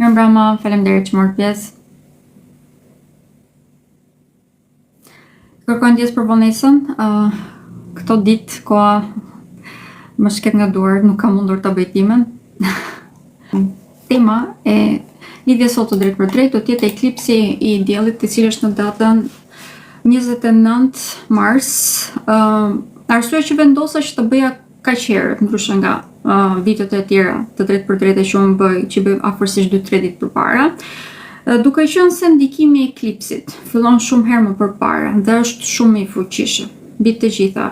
Mirëmbrëma, faleminderit që morët pjesë. Kërkoj ndjes për vonesën. Këto ditë koha më shket nga duart, nuk kam mundur ta bëj timen. Tema e lidhjes sot të drejt për drejt do t'jetë eklipsi i diellit, i cili është në datën 29 mars. Arsyeja që vendosa që të bëja kaq herë, ndryshe nga vitet e tjera të drejt për drejt që unë bëj, që bëj afërsisht 2-3 ditë përpara, duke qenë se ndikimi i eklipsit fillon shumë herë më përpara dhe është shumë i fuqishëm mbi të gjitha.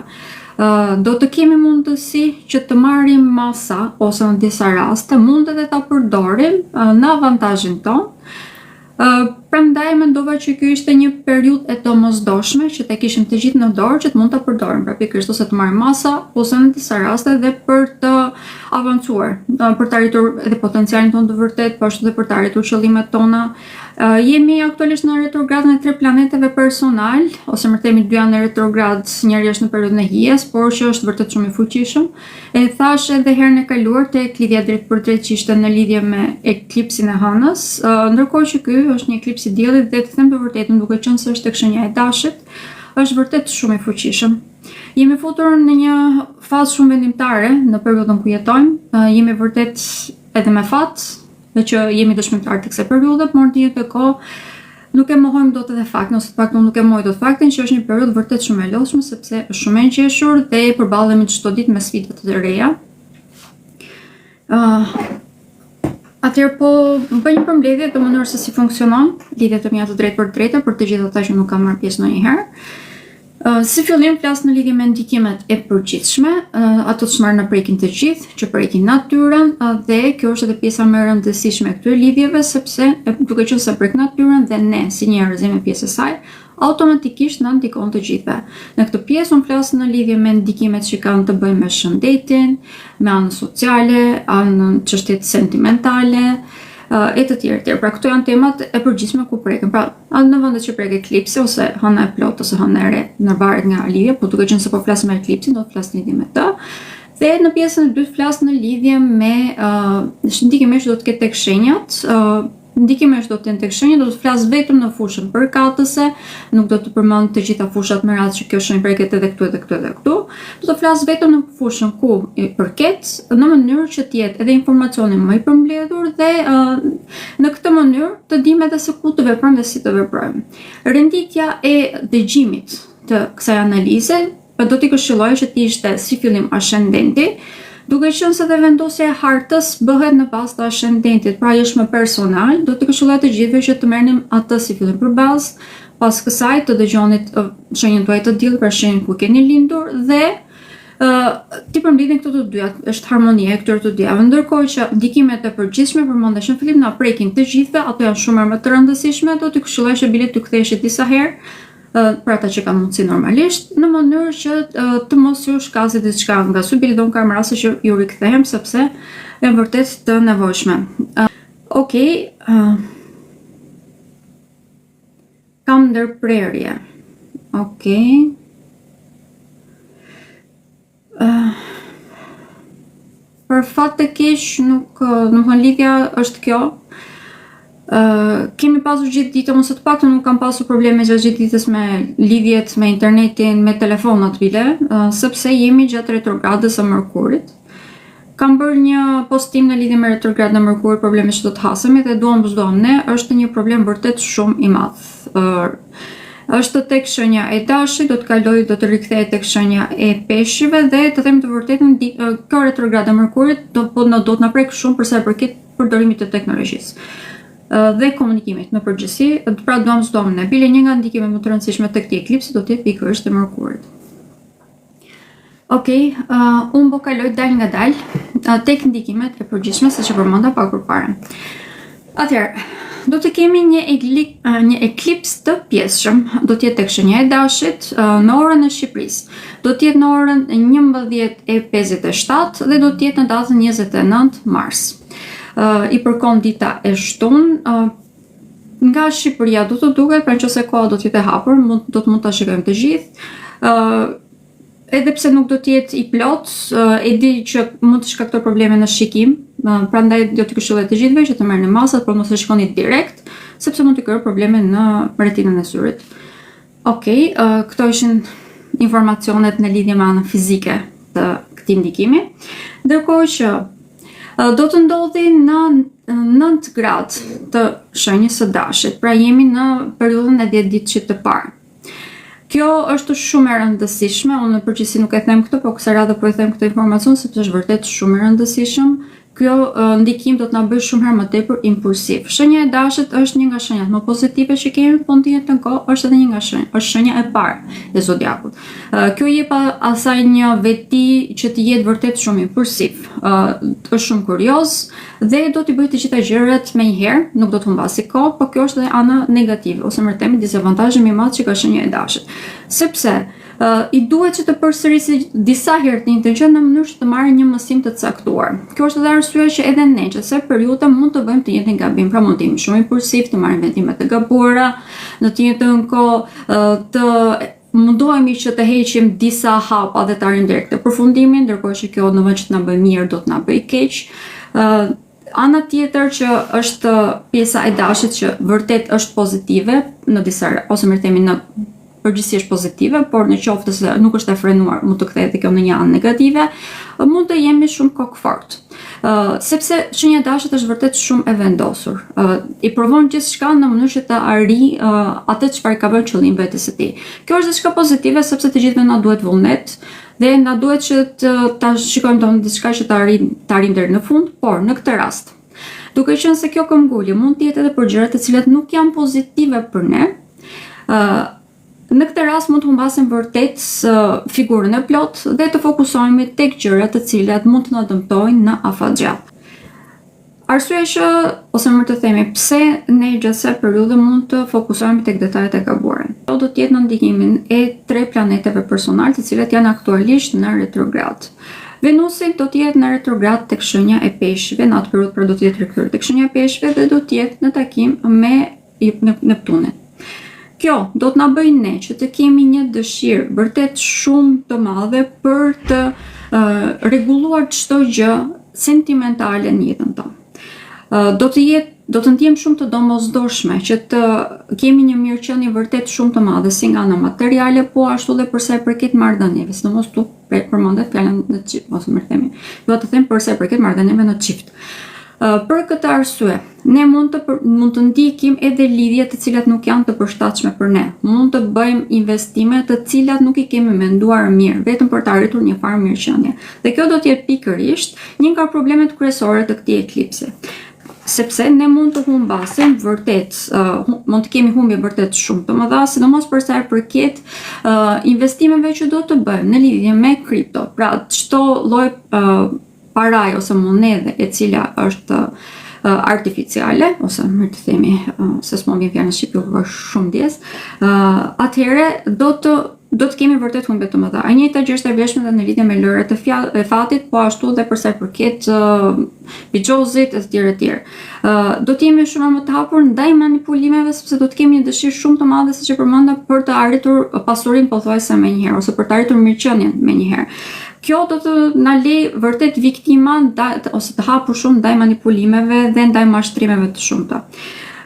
Do të kemi mundësi që të marrim masa ose në disa raste mund edhe ta përdorim në avantazhin ton. Prandaj mendova që ky ishte një periudhë e domosdoshme që të kishim të gjithë në dorë që të mund ta përdorim pra pikërisht ose të marrim masa ose në disa raste dhe për të avancuar, për të arritur edhe potencialin tonë të vërtet, po ashtu edhe për të arritur qëllimet tona. Jemi aktualisht në retrogradën e 3 planeteve personal, ose më themi 2 janë në retrograd, njëri është në periudhën e hijes, por që është vërtet shumë i fuqishëm. E thash edhe herën e kaluar tek lidhja drejt për drejt që ishte në lidhje me eklipsin e hënës, ndërkohë që ky është një eklips i diellit dhe të them të vërtetën, duke qenë se është tek shenja e Dashit, është vërtet shumë i fuqishëm. Jemi futur në një fazë shumë vendimtare në periudhën ku jetojmë, jemi vërtet edhe me fat, dhe që jemi dëshmitar të kësaj periudhe, por në të kohë nuk e mohojmë dot edhe faktin, ose të paktën nuk e mohoj dot faktin që është një periudhë vërtet shumë e lodhshme, sepse është shumë e ngjeshur dhe përballemi çdo ditë me sfida të reja. Atëherë po bëj një përmbledhje të mënyrës se si funksionon lidhjet e mia të drejtë për drejtë për të gjithë ata që nuk kanë marrë pjesë ndonjëherë. Si fillim flas në lidhje me ndikimet e përgjithshme, ato që marrin në prekin të gjithë, që prekin natyrën, dhe kjo është edhe pjesa më e rëndësishme e këtyre lidhjeve, sepse duke qenë se prek natyrën dhe ne si njerëz jemi pjesë e saj, automatikisht na ndikon të gjithëve. Në këtë pjesë unë flas në lidhje me ndikimet që kanë të bëjnë me shëndetin, me anën sociale, anën çështjet sentimentale, e të tjerë. Pra këto janë temat e përgjithshme ku preken. Pra, në vendet që prek eklipsi ose hëna e plot ose hëna e re, në varet nga lidhja, po duke qenë se po flas me eklipsin, do të flas në lidhje me të. Dhe në pjesën e dytë flas në lidhje me ndikimet që do të ketë tek shenjat. Ndikimet që do të jenë tek shenjat do të flas vetëm në fushën përkatëse, nuk do të përmend të gjitha fushat me radhë që kjo shenjë preket edhe këtu edhe këtu edhe këtu. Do të flas vetëm në fushën ku i përket, në mënyrë që të jetë edhe informacioni më i përmbledhur dhe në këtë mënyrë të dimë edhe se ku të veprojmë dhe si të veprojmë. Renditja e dëgjimit të kësaj analize do t'i këshilloj që të ishte si fillim ascendenti, duke qenë se dhe vendosja e hartës bëhet në bazë të ascendentit, pra është më personal, do të këshilloj të gjithëve që të merrnim atë si fillim për bazë, pas kësaj të dëgjonit shenjën tuaj të diellit, pra shenjën ku keni lindur dhe ti përmbledhin këto të dyja, është harmonia e këtyre të dyjave, ndërkohë që ndikimet e përgjithshme përmendesh në fillim na prekin të gjithëve, ato janë shumë më të rëndësishme, do t'i këshilloj që bile të ktheheshit disa herë për ata që kanë mundësi normalisht, në mënyrë që të mos ju shkasë diçka nga subili, do në kam raste që ju rikthehem sepse janë vërtet të nevojshme. Okej, kam ndërprerje. Okej. Për fat të keq nuk lidhja është kjo. Kemi pasur gjithë ditën, ose të paktën nuk kam pasur probleme gjatë gjithë ditës me lidhjet me internetin, me telefonat bile, sepse jemi gjatë retrogradës së Mërkurit. Kam bërë një postim në lidhje me retrogradën e Mërkurit, probleme që do të hasemi dhe duam ne, është një problem vërtet shumë i madh. Është tek shenja e Dashit, do të kaloj, do të rikthehet tek shenja e Peshqive dhe të them të vërtetën, kjo retrogradë e Mërkurit do të na prek shumë për sa i përket përdorimit të teknologjisë dhe komunikimit në përgjithësi, pra duam ne. Bile një nga ndikimet më të rëndësishme të këtij eklipsi do të jetë pikërisht e Mërkurit. Okej, unë po kaloj dal nga dal tek ndikimet e përgjithshme siç e përmenda pak përpara. Atëherë, do të kemi një eklips të pjesshëm, do të jetë tek shenja e Dashit në orën e Shqipërisë. Do të jetë në orën 11:57 dhe do të jetë në datën 29 mars. I përkon dita e shtunë, nga Shqipëria do të duket, pra nëse koha do të jetë e hapur, do të mund ta shikojmë të gjithë. Edhe pse nuk do të jetë i plot, e di që mund të shkaktoj probleme në shikim, Prandaj do t'i këshilloj të gjithëve që të merrni masat, por mos e shikoni direkt, sepse mund t'i krijojë probleme në retinën e syrit. Okej, këto ishin informacionet në lidhje me anën fizike të këtij ndikimi. Ndërkohë që do të ndodhi në 9 gradë të shenjës së dashit, pra jemi në periudhën e 10 ditësh të parë. Kjo është shumë e rëndësishme, unë në përgjithësi nuk e them këtë, por kësaj radhe po e them këtë informacion sepse është vërtet shumë e rëndësishëm. Kjo ndikim do të na bëjë shumë herë më tepër impulsiv. Shenja e dashit është një nga shenjat më pozitive që kemi në fund të jetën kohë, është edhe një nga është shenja e parë e zodiakut. Kjo jep asaj një veti që të jetë vërtet shumë impulsiv. Është shumë kurioz dhe do t'i bëjë të gjitha gjërat me një herë, nuk do të humbasi kohë, por kjo është edhe ana negative ose më themi dizavantazhi më i madh që ka shenja e dashit. Sepse i duhet që të përsërisë disa herë të njëjtën gjë në mënyrë që të marrë një mësim të caktuar. Kjo është edhe arsye që edhe ne çdo periudhë mund të bëjmë të njëjtin gabim, pra mund të jemi shumë impulsiv, të marrim vendime të gabuara, në të njëjtën kohë të mundohemi që të heqim disa hapa dhe të arrijmë direkt te përfundimi, ndërkohë që kjo në vend që të na bëjë mirë do të na bëjë keq. Ana tjetër që është pjesa e dashit që vërtet është pozitive në disa ose më themi në përgjithësi është pozitive, por në qoftë se nuk është e frenuar, mund të kthehet kjo në një anë negative, mund të jemi shumë kokfort. Sepse shenja e dashit është vërtet shumë e vendosur. I provon gjithçka në mënyrë që të arrijë atë çfarë ka bërë qëllim vetes së tij. Kjo është diçka pozitive sepse të gjithëve na duhet vullnet dhe na duhet që ta shikojmë domun diçka që të arrijmë deri në fund, por në këtë rast, duke qenë se kjo këmbgulje mund të jetë edhe për gjëra të cilat nuk janë pozitive për ne, në këtë rast mund të humbasim vërtet figurën e plot dhe të fokusohemi tek gjërat të cilat mund të na dëmtojnë në afatgjat. Arsyeja që, ose më të themi, pse ne gjatë periudhë mund të fokusohemi tek detajet e gabuara. Kjo do të jetë në ndikimin e 3 planeteve personal, të cilat janë aktualisht në retrograd. Venusi do të jetë në retrograd tek shenja e peshqve, në atë periudhë pra do të jetë rikthyer tek shenja e peshqve dhe do të jetë në takim me Neptunin. Kjo do të na bëjë ne që të kemi një dëshirë vërtet shumë të madhe për të rregulluar çdo gjë sentimentale në jetën tonë. Do të ndjem shumë të domosdoshme që të kemi një mirëqenie vërtet shumë të madhe si nga ana materiale, po ashtu dhe për sa i përket marrëdhënieve, sidomos tu përmendet fjalën në çift, ose më themi, do të them për sa i përket marrëdhënieve në çift. Për këtë arsye, ne mund të ndikim edhe lidhje të cilat nuk janë të përshtatshme për ne. Mund të bëjmë investime të cilat nuk i kemi menduar mirë, vetëm për të arritur një farë mirëqenie. Dhe kjo do të jetë pikërisht një nga problemet kryesore të këtij eklipsi. Sepse ne mund të humbasim vërtet, mund të kemi humbje vërtet shumë të mëdha, sidomos për sa i përket investimeve që do të bëjmë në lidhje me kripto. Pra, çdo lloj paraj ose monedhe e cila është artificiale, ose më të themi, se s'mo vjen fjalë në shqip, është shumë dies, atëherë do të kemi vërtet humbje të mëdha. E njëjta gjë është e vlefshme edhe në lidhje me lëret e fatit, po ashtu dhe për sa i përket bigjozit e tjerë. Do të jemi shumë më të hapur ndaj manipulimeve sepse do të kemi një dëshirë shumë të madhe, siç e përmenda, për të arritur pasurinë pothuajse menjëherë ose për të arritur mirëqenien menjëherë. Kjo do të na lejë vërtet viktima ose të hapur shumë ndaj manipulimeve dhe ndaj mashtrimeve të shumta.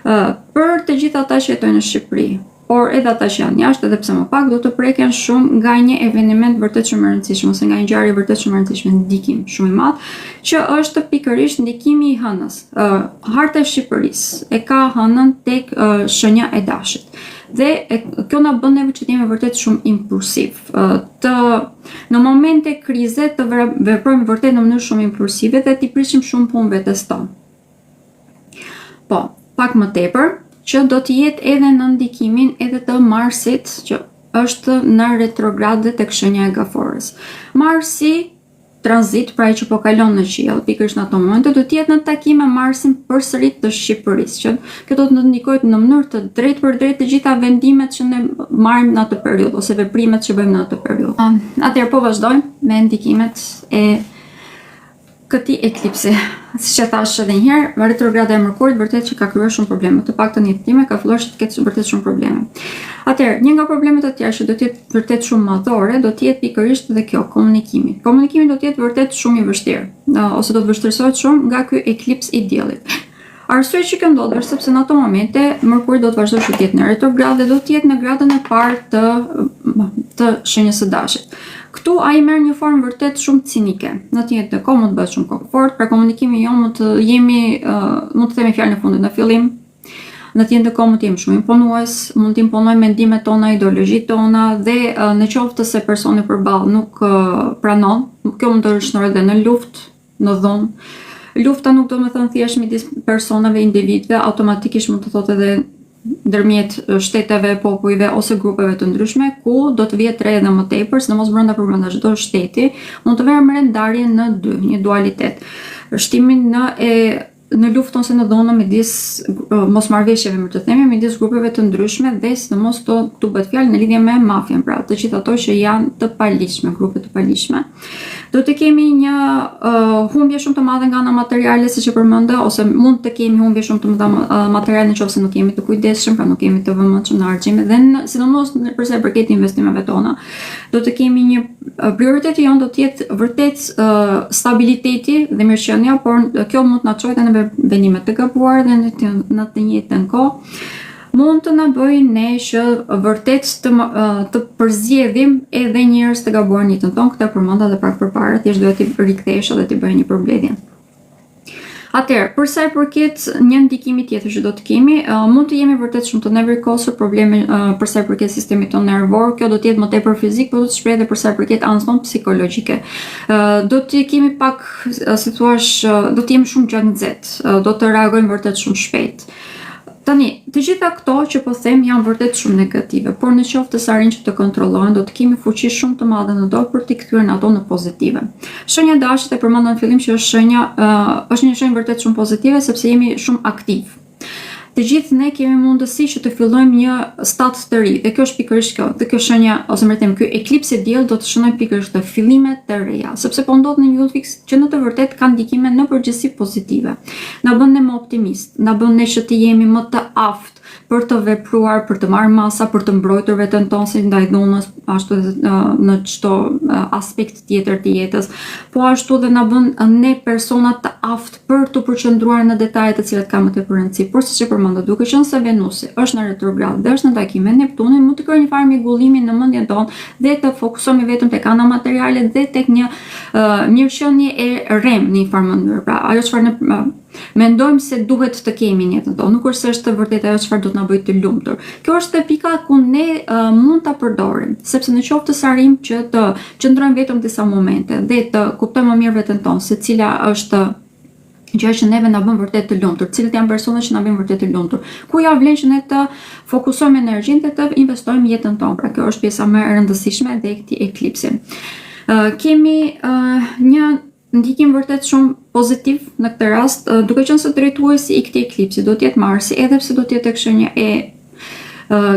Për të gjithë ata që jetojnë në Shqipëri, por edhe ata që janë jashtë, edhe pse më pak, do të preken shumë nga një eveniment vërtet shumë i rëndësishëm ose nga një ngjarje vërtet shumë e rëndësishme, ndikim shumë i madh, që është pikërisht ndikimi i hënës. Harta e Shqipërisë e ka hënën tek shenja e dashit. Dhe kjo na bën neve që të jemi vërtet shumë impulsiv. Në momente krize të veprojmë vërtet në mënyrë shumë impulsive dhe t'i prishim shumë punë vetes tonë. Po, pak më tepër, që do të jetë edhe në ndikimin edhe të Marsit, që është në retrograd dhe tek shenja e gaforës. Marsi tranzit, pra që po kalon në qiell, pikërisht në ato momente, do të jetë në takim me Marsin përsëri të Shqipërisë, që kjo do të ndikojë në mënyrë të drejtë për drejtë të gjitha vendimet që ne marrim në atë periudhë ose veprimet që bëjmë në atë periudhë. Atëherë po vazhdojmë me ndikimet e këtij eklipsi. Siç e thash edhe një herë, retrograda e Mërkurit vërtet që ka krijuar shumë probleme, të paktën në jetime ka filluar të ketë vërtet shumë probleme. Atëherë, një nga problemet e tjera që do të jetë vërtet shumë madhore, do të jetë pikërisht edhe kjo, komunikimi. Komunikimi do të jetë vërtet shumë i vështirë, ose do të vështirësohet shumë nga ky eklips i diellit. Arsye që kjo ndodh është sepse në ato momente Mërkuri do të vazhdojë të jetë në retrograd dhe do të jetë në gradën e parë të shenjës së Dashit. Këtu ai merr një formë vërtet shumë cinike. Në të njëjtën kohë mund të bëhet shumë komfort, pra komunikimi jon mund të themi fjalën e fundit në fillim. Në të njëjtën kohë mund të jemi shumë imponues, mund të imponojmë mendimet tona, ideologjitë tona dhe në qoftë se personi përballë nuk pranon, kjo mund të rishnohet edhe në luftë, në dhunë. Lufta nuk do të thënë thjesht midis personave, individëve, automatikisht mund të thotë edhe ndërmjet shteteve, popujve ose grupeve të ndryshme, ku do të vihet re edhe më tepër, sidomos brenda çdo shteti, mund të vëmë ndarje në dy, një dualitet. Shtimin në luftën ose në dhunën midis mosmarrëveshjeve, më të themi, midis grupeve të ndryshme dhe sidomos këtu bëhet fjalë në lidhje me mafien, pra të gjithë ato që janë të paligjshme, grupe të paligjshme. Do të kemi një humbje shumë të madhe nga ana materiale, siç e përmenda, ose mund të kemi humbje shumë të mëdha materiale nëse nuk jemi të kujdesshëm, pra nuk jemi të vëmendshëm në argjime dhe sidomos për sa i përket investimeve tona. Do të kemi një prioriteti jon do të jetë vërtet stabiliteti dhe mirëqenia, por kjo mund të na çojë në vendime të gabuara dhe në të njëjtën kohë mund të na bëjë ne që vërtet të përzgjedhim edhe njerëz të gabuar në jetën tonë. Këtë përmenda edhe pak përpara, thjesht duhet t'i rikthesh edhe t'i bëj një përmbledhje. Atëherë, për sa i përket një ndikimi tjetër që do të kemi, mund të jemi vërtet shumë të nevrikosur, probleme për sa i përket sistemit tonë nervor, kjo do të jetë më tepër fizik, por do të shpreh edhe për sa i përket anës tonë psikologjike. Do të kemi pak, si thua, do të jemi shumë gjatë nxehtë, do të reagojmë vërtet shumë shpejt. Tani, të gjitha këto që po them janë vërtet shumë negative, por në qoftë se arrin që të kontrollohen, do të kemi fuqi shumë të madhe në dorë për t'i kthyer ato në pozitive. Shenja e Dashit e përmenda në fillim që është një shenjë vërtet shumë pozitive sepse jemi shumë aktiv. Të gjithë ne kemi mundësi që të fillojmë një stat të ri, dhe kjo është pikërisht kjo, dhe kjo shenja, ose më them, ky eklips i diellit do të shënojë pikërisht të fillime të reja, sepse po ndodh në një udhëfik që në të vërtetë ka ndikime në përgjithësi pozitive. Na bën ne më optimist, na bën ne që të jemi më të aftë për të vepruar, për të marrë masa, për të mbrojtur veten tonë si ndaj dhunës, ashtu edhe në çdo aspekt tjetër të jetës, po ashtu dhe na bën ne persona të aftë për të përqendruar në detajet të cilat kanë më tepër rëndësi. Por siç e përmenda, duke qenë se Venusi është në retrograd dhe është në takim me Neptunin, mund të krijojë një farë migullimi në mendjen tonë dhe të fokusohemi vetëm tek ana materiale dhe tek një mirëqenie e rrem në një farë mënyrë. Pra, ajo çfarë mendojmë se duhet të kemi në jetën tonë, nuk është se është vërtet ajo çfarë do të na bëjë të lumtur. Kjo është pika ku ne mund ta përdorim, sepse në qoftë se arrim që të qëndrojmë vetëm disa momente dhe të kuptojmë më mirë veten tonë se cila është gjë që neve na bën vërtet të lumtur, cilët janë personat që na bëjnë vërtet të lumtur. Ku ja vlen që ne të fokusojmë energjinë dhe të investojmë jetën tonë. Pra kjo është pjesa më e rëndësishme e këtij eklipsi. Kemi një ndikim vërtet shumë pozitiv në këtë rast, duke qenë se drejtuesi i këtij eklipsi do të jetë Marsi, edhe pse do të jetë tek shenja e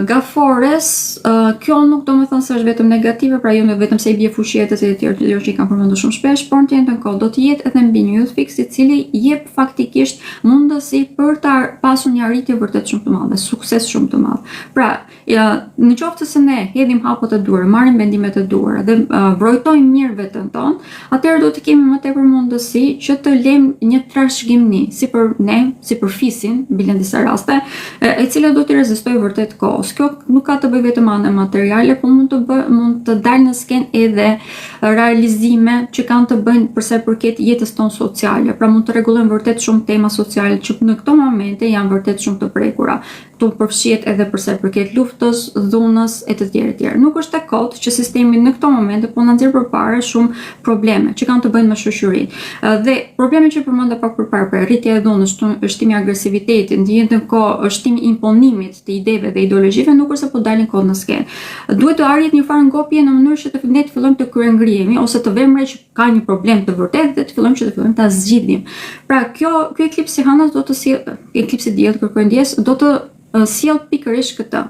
Gafores, kjo nuk do të thënë se është vetëm negative, pra jo vetëm se i bie fuqia të tjerë që i kanë përmendur shumë shpesh, por në të njëjtën kohë do të jetë edhe mbi një udhëfik i cili jep faktikisht mundësi për të pasur një arritje vërtet shumë të madhe, sukses shumë të madh. Pra, në qoftë se ne hedhim hapot e duhura, marrim vendimet e duhura dhe vrojtojmë mirë veten tonë, atëherë do të kemi më tepër mundësi që të lëmë një trashëgimni si për ne, si për fisin, bilen disa raste, e cila do të rezistojë vërtet kohës. Kjo nuk ka të bëjë vetëm anë materiale, por mund të dalë në skenë edhe realizime që kanë të bëjnë për sa i përket jetës tonë sociale. Pra mund të rregullojmë vërtet shumë tema sociale që në këto momente janë vërtet shumë të prekura. Këtu përfshihet edhe për sa i përket luftës, dhunës e të tjerë. Nuk është e kotë që sistemi në këto momente po na nxjerr përpara shumë probleme që kanë të bëjnë me shoqërinë. Dhe problemi që përmenda pak përpara, për rritja e dhunës, shtimi i agresivitetit, në të njëjtën kohë shtimi i imponimit të ideve dhe ideologjive, nuk është se po dalin kohë në skenë. Duhet të arrihet një farë ngopje në mënyrë që ne të fillojmë të kryengrihemi ose të vëmë re që ka një problem të vërtetë dhe të fillojmë ta zgjidhim. Pra ky eklips i Hanës do të sjellë, eklipsi i diellit kërkojë ndjes, do të sjell pikërisht këtë.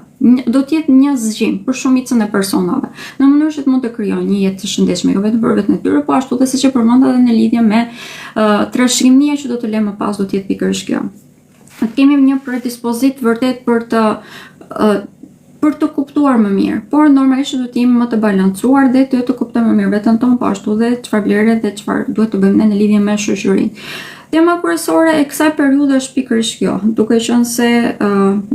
Do të jetë një zgjim për shumicën e personave, në mënyrë që të mund të krijojë një jetë të shëndetshme, jo vetëm për veten e tyre, po ashtu edhe siç e përmenda edhe në lidhje me trashëgimia që do të lëmë më pas, do të jetë pikërisht kjo. Kemi një predispozit vërtet për të për të kuptuar më mirë, por normalisht duhet të jemi më të balancuar dhe të kuptojmë më mirë veten tonë, po ashtu dhe çfarë vlere dhe çfarë duhet të bëjmë ne në lidhje me shoqërinë. Tema kryesore e kësaj periudhe është pikërisht kjo, duke qenë se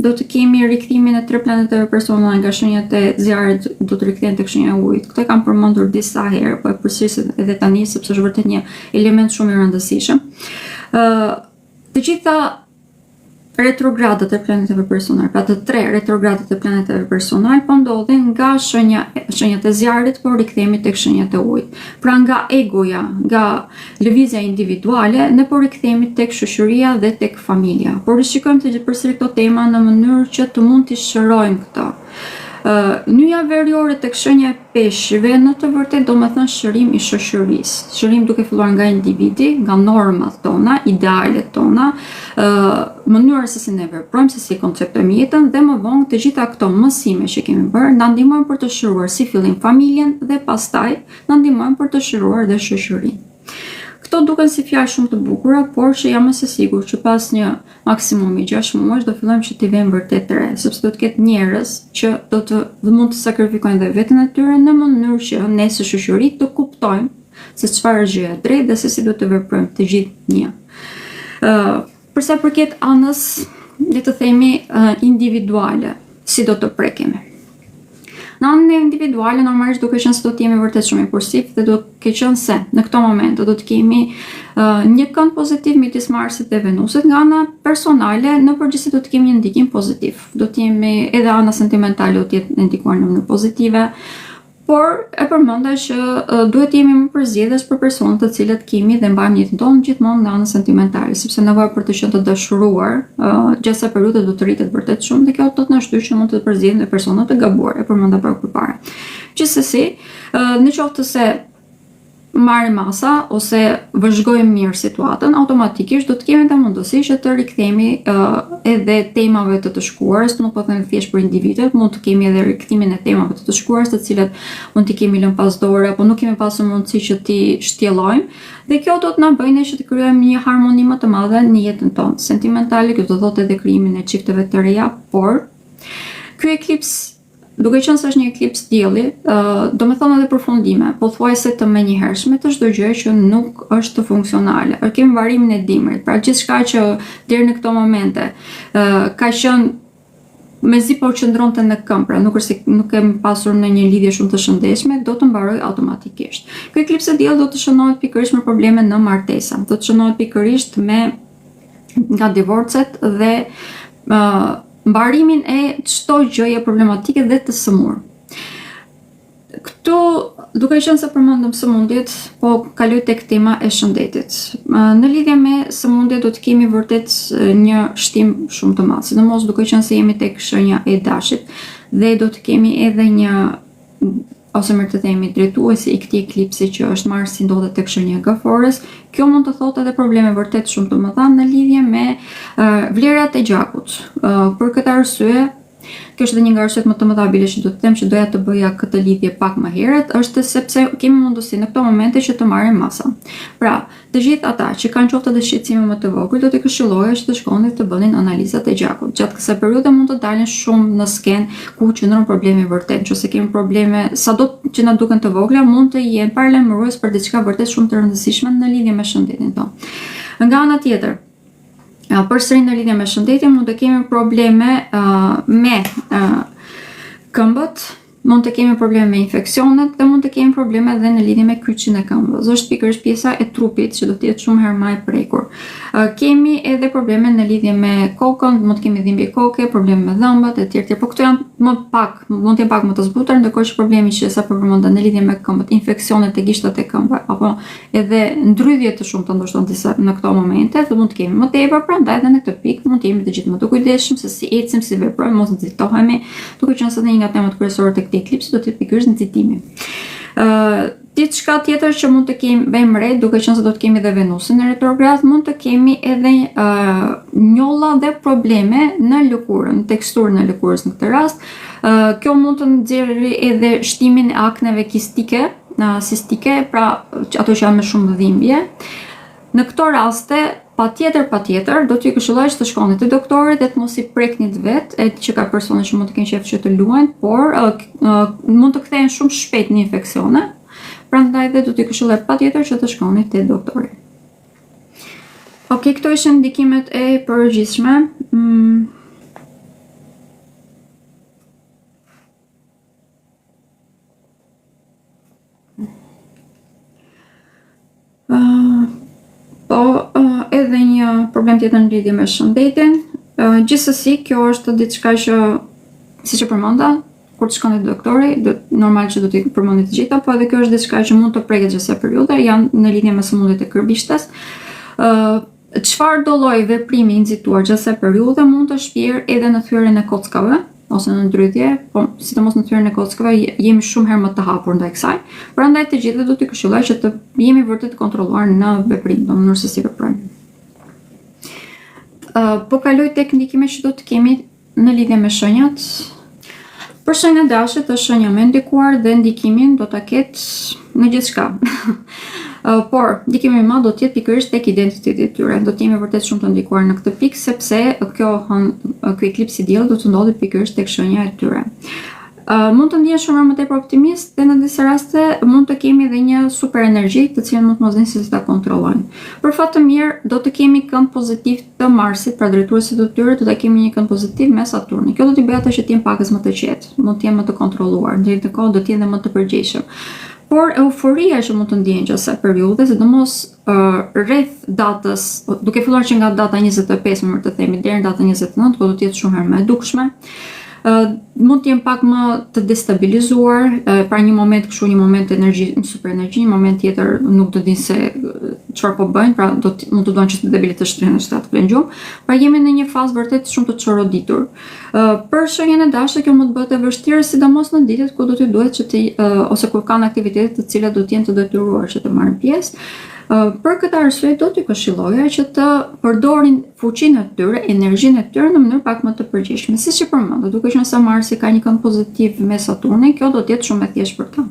do të kemi rikthimin e 3 planetave personale nga shenjat e zjarrit, do të rikthehen tek shenja e ujit. Këtë kam përmendur disa herë, po e përsëris edhe tani sepse është vërtet një element shumë i rëndësishëm. Të gjitha retrogradat e planetave personal, pra të 3 retrogradat e planetave personal, po ndodhin nga shenjat e zjarrit, por rikthehemi tek shenjat e ujit. Pra nga egoja, nga lëvizja individuale, ne po rikthehemi tek shoqëria dhe tek familja. Por rishikojmë të përsëri këto tema në mënyrë që të mund t'i shërojmë këto. Nyja veriore tek shenja e peshqive në të vërtetë do të thënë shërim i shoqërisë. Shërim duke filluar nga individi, nga normat tona, idealet tona, mënyra se si ne veprojmë, se si konceptojmë jetën dhe më vonë të gjitha këto mësime që kemi bërë na ndihmojnë për të shëruar si fillim familjen dhe pastaj na ndihmojnë për të shëruar dhe shoqërinë. Këto duken si fjalë shumë të bukura, por që jam e sigurt që pas një maksimumi 6 muajsh do fillojmë që t'i vëmë vërtet të re, sepse do të ketë njerëz që mund të sakrifikojnë dhe veten e tyre në mënyrë që ne si shoqëri të kuptojmë se çfarë është gjëja e drejtë dhe se si do të veprojmë të gjithë një. Për sa përket anës, le të themi individuale, si do të prekemi. Në anën individuale, normalisht duke qenë se do të jemi vërtet shumë impulsiv dhe do të qenë se në këto momente do të kemi një kënd pozitiv midis Marsit dhe Venusit, nga ana personale në përgjithësi do të kemi një ndikim pozitiv. Do të jemi edhe ana sentimentale do të jetë ndikuar në mënyrë pozitive. Por e përmenda që duhet të jemi më përzgjedhës për personat të cilët kemi dhe mbajmë jetën tonë gjithmonë në anën sentimentale, sepse nevoja për të qenë të dashuruar gjatë kësaj periudhe do të rritet vërtet shumë dhe kjo do të na shtyrë që mund të përzgjedhim persona të gabuar, e përmenda pak përpara. Gjithsesi, në qoftë se marrim masa ose vëzhgojmë mirë situatën, automatikisht do të kemi të mundësi që të rikthehemi edhe temave të shkuarës, nuk po them thjesht për individët, mund të kemi edhe rikthimin e temave të shkuarës, të cilat mund t'i kemi lënë pas dore apo nuk kemi pasur mundësi që t'i shtjellojmë, dhe kjo do të na bëjë që të krijojmë një harmoni më të madhe në jetën tonë sentimentale, kjo do thotë edhe krijimin e çifteve të reja, por ky eklips, duke qenë se është një eklips dielli, do me thonë edhe përfundime, pothuajse të menjëhershme të çdo gjë që nuk është funksionale. Kemi varimin e dimrit, pra gjithçka që deri në këto momente ka qenë mezi po qëndronte në këmbë, pra nuk kemi pasur në një lidhje shumë të shëndetshme, do të mbaroj automatikisht. Ky eklips e diellit do të shënohet pikërisht me probleme në martesa, do të shënohet pikërisht nga divorcet dhe mbarimin e çdo gjëje problematike dhe të sëmurë. Këtu, duke qenë se përmendëm sëmundjet, po kaloj tek tema e shëndetit. Në lidhje me sëmundjet do të kemi vërtet një shtim shumë të madh, sidomos duke qenë se jemi tek shenja e dashit dhe do të kemi edhe një, ose mirë të themi drejtuesi i këtij eklipsi që është Marsi ndodhet tek shenja e Gafores. Kjo mund të thotë edhe probleme vërtet shumë të mëdha në lidhje me vlerat e gjakut. Për këtë arsye, kjo është edhe një nga arsyet më të mëdha bile që do të them që doja të bëja këtë lidhje pak më herët, është sepse kemi mundësi në këto momente që të marrim masa. Pra, të gjithë ata që kanë qoftë edhe shqetësime më të vogël, do t'i këshilloja që të shkonin të bënin analizat e gjakut. Gjatë kësaj periudhe mund të dalin shumë në skenë ku qëndron problemi vërtet, nëse kemi probleme sado që na duken të vogla, mund të jenë paralajmërues për diçka vërtet shumë të rëndësishme në lidhje me shëndetin tonë. Nga ana tjetër, përsëri në lidhje me shëndetin mund të kemi probleme me këmbët, mund të kemi probleme me infeksionet dhe mund të kemi probleme edhe në lidhje me kyçin e këmbës. Është pikërisht pjesa e trupit që do të jetë shumë herë më e prekur. Kemi edhe probleme në lidhje me kokën, mund të kemi dhimbje koke, probleme me dhëmbët e tjerë, por këto janë më pak, mund të jenë pak më të zbutur, ndërkohë që problemi që sa përmenda në lidhje me këmbët, infeksionet e gishtat e këmbëve apo edhe ndrydhje të shumta ndoshta në këto momente, do mund të kemi më tepër, prandaj edhe në këtë pikë mund të jemi të gjithë më të kujdesshëm se si ecim, si veprojmë, mos nxitohemi, duke qenë se një nga temat kryesore të këtij eklipsi do të jetë pikërisht nxitimi. Diçka tjetër që mund të kemi bëjmë re, duke qenë se do të kemi edhe Venusin në retrograd, mund të kemi edhe njolla dhe probleme në lëkurën, teksturën e lëkurës në këtë rast. Kjo mund të nxjerrë edhe shtimin e akneve kistike, sistike, pra ato që janë me shumë dhimbje. Në këto raste patjetër do t'ju këshilloj që të shkoni te doktori dhe të mos i preknit vet, e që ka persona që mund të kenë qejf që të luajnë, por mund të kthehen shumë shpejt në infeksione. Prandaj dhe do t'ju këshilloj patjetër që të shkoni te doktori. Okej, këto ishin ndikimet e përgjithshme. Edhe një problem tjetër në lidhje me shëndetin. Gjithsesi, kjo është diçka që, siç e përmenda, kur të shkoni te doktori, normal që do t'i përmendni të gjitha, po edhe kjo është diçka që mund të preket çdo periudhë, janë në lidhje me sëmundjet e kërbishtes. Çfarë do lloj veprimi i nxituar gjatë periudhë mund të shpirë edhe në thyrjen e kockave ose në ndrythje, po sidomos në thyrjen e kockave jemi shumë herë më të hapur ndaj kësaj. Prandaj të gjithë do t'i këshilloj që të jemi vërtet të kontrolluar në veprim, në mënyrë se si veprojmë. Po kaloj tek ndikimet që do të kemi në lidhje me shenjat. Për shenjat dashit është shenja më ndikuar dhe ndikimin do ta ketë në gjithçka. Por ndikimi më do të jetë pikërisht tek identiteti i tyre. Do të jemi vërtet shumë të ndikuar në këtë pikë sepse ky eklips i diellit do të ndodhi pikërisht tek shenja e tyre. Mund të ndihen shumë më tepër optimist dhe në disa raste mund të kemi edhe një super energji të cilën mund të mos dinë si ta kontrollojnë. Për fat të mirë do të kemi kënd pozitiv të Marsit, pra drejtuesit të tyre, do të kemi një kënd pozitiv me Saturnin. Kjo do t'i bëjë ata që të jenë pakës më të qetë, mund të jenë më të kontrolluar, në të kohë do të jenë më të përgjegjshëm. Por euforia që mund të ndjen gjatë kësaj periudhe, sidomos rreth datës, duke filluar që nga data 25, më të themi, deri në datën 29, do të jetë shumë herë më e dukshme. Mund të jenë pak më të destabilizuar, pra një moment kështu, një moment energji, një super energji, një moment tjetër nuk do dinë se çfarë po bëjnë, pra mund të duan që të debilit të shtrihen ose të vënë gjumë. Pra jemi në një fazë vërtet shumë të çoroditur. Për shenjën e dashur kjo mund të bëhet e vështirë, sidomos në ditët ku do t'i duhet që ose kur kanë aktivitete të cilat do të jenë të detyruar që të marrin pjesë. Për këtë arsye do t'ju këshilloja që të përdorin fuqinë e tyre, energjinë e tyre në mënyrë pak më të përgjithshme. Siç e përmenda, duke qenë se Marsi ka një kënd pozitiv me Saturnin, kjo do të jetë shumë e thjeshtë për ta.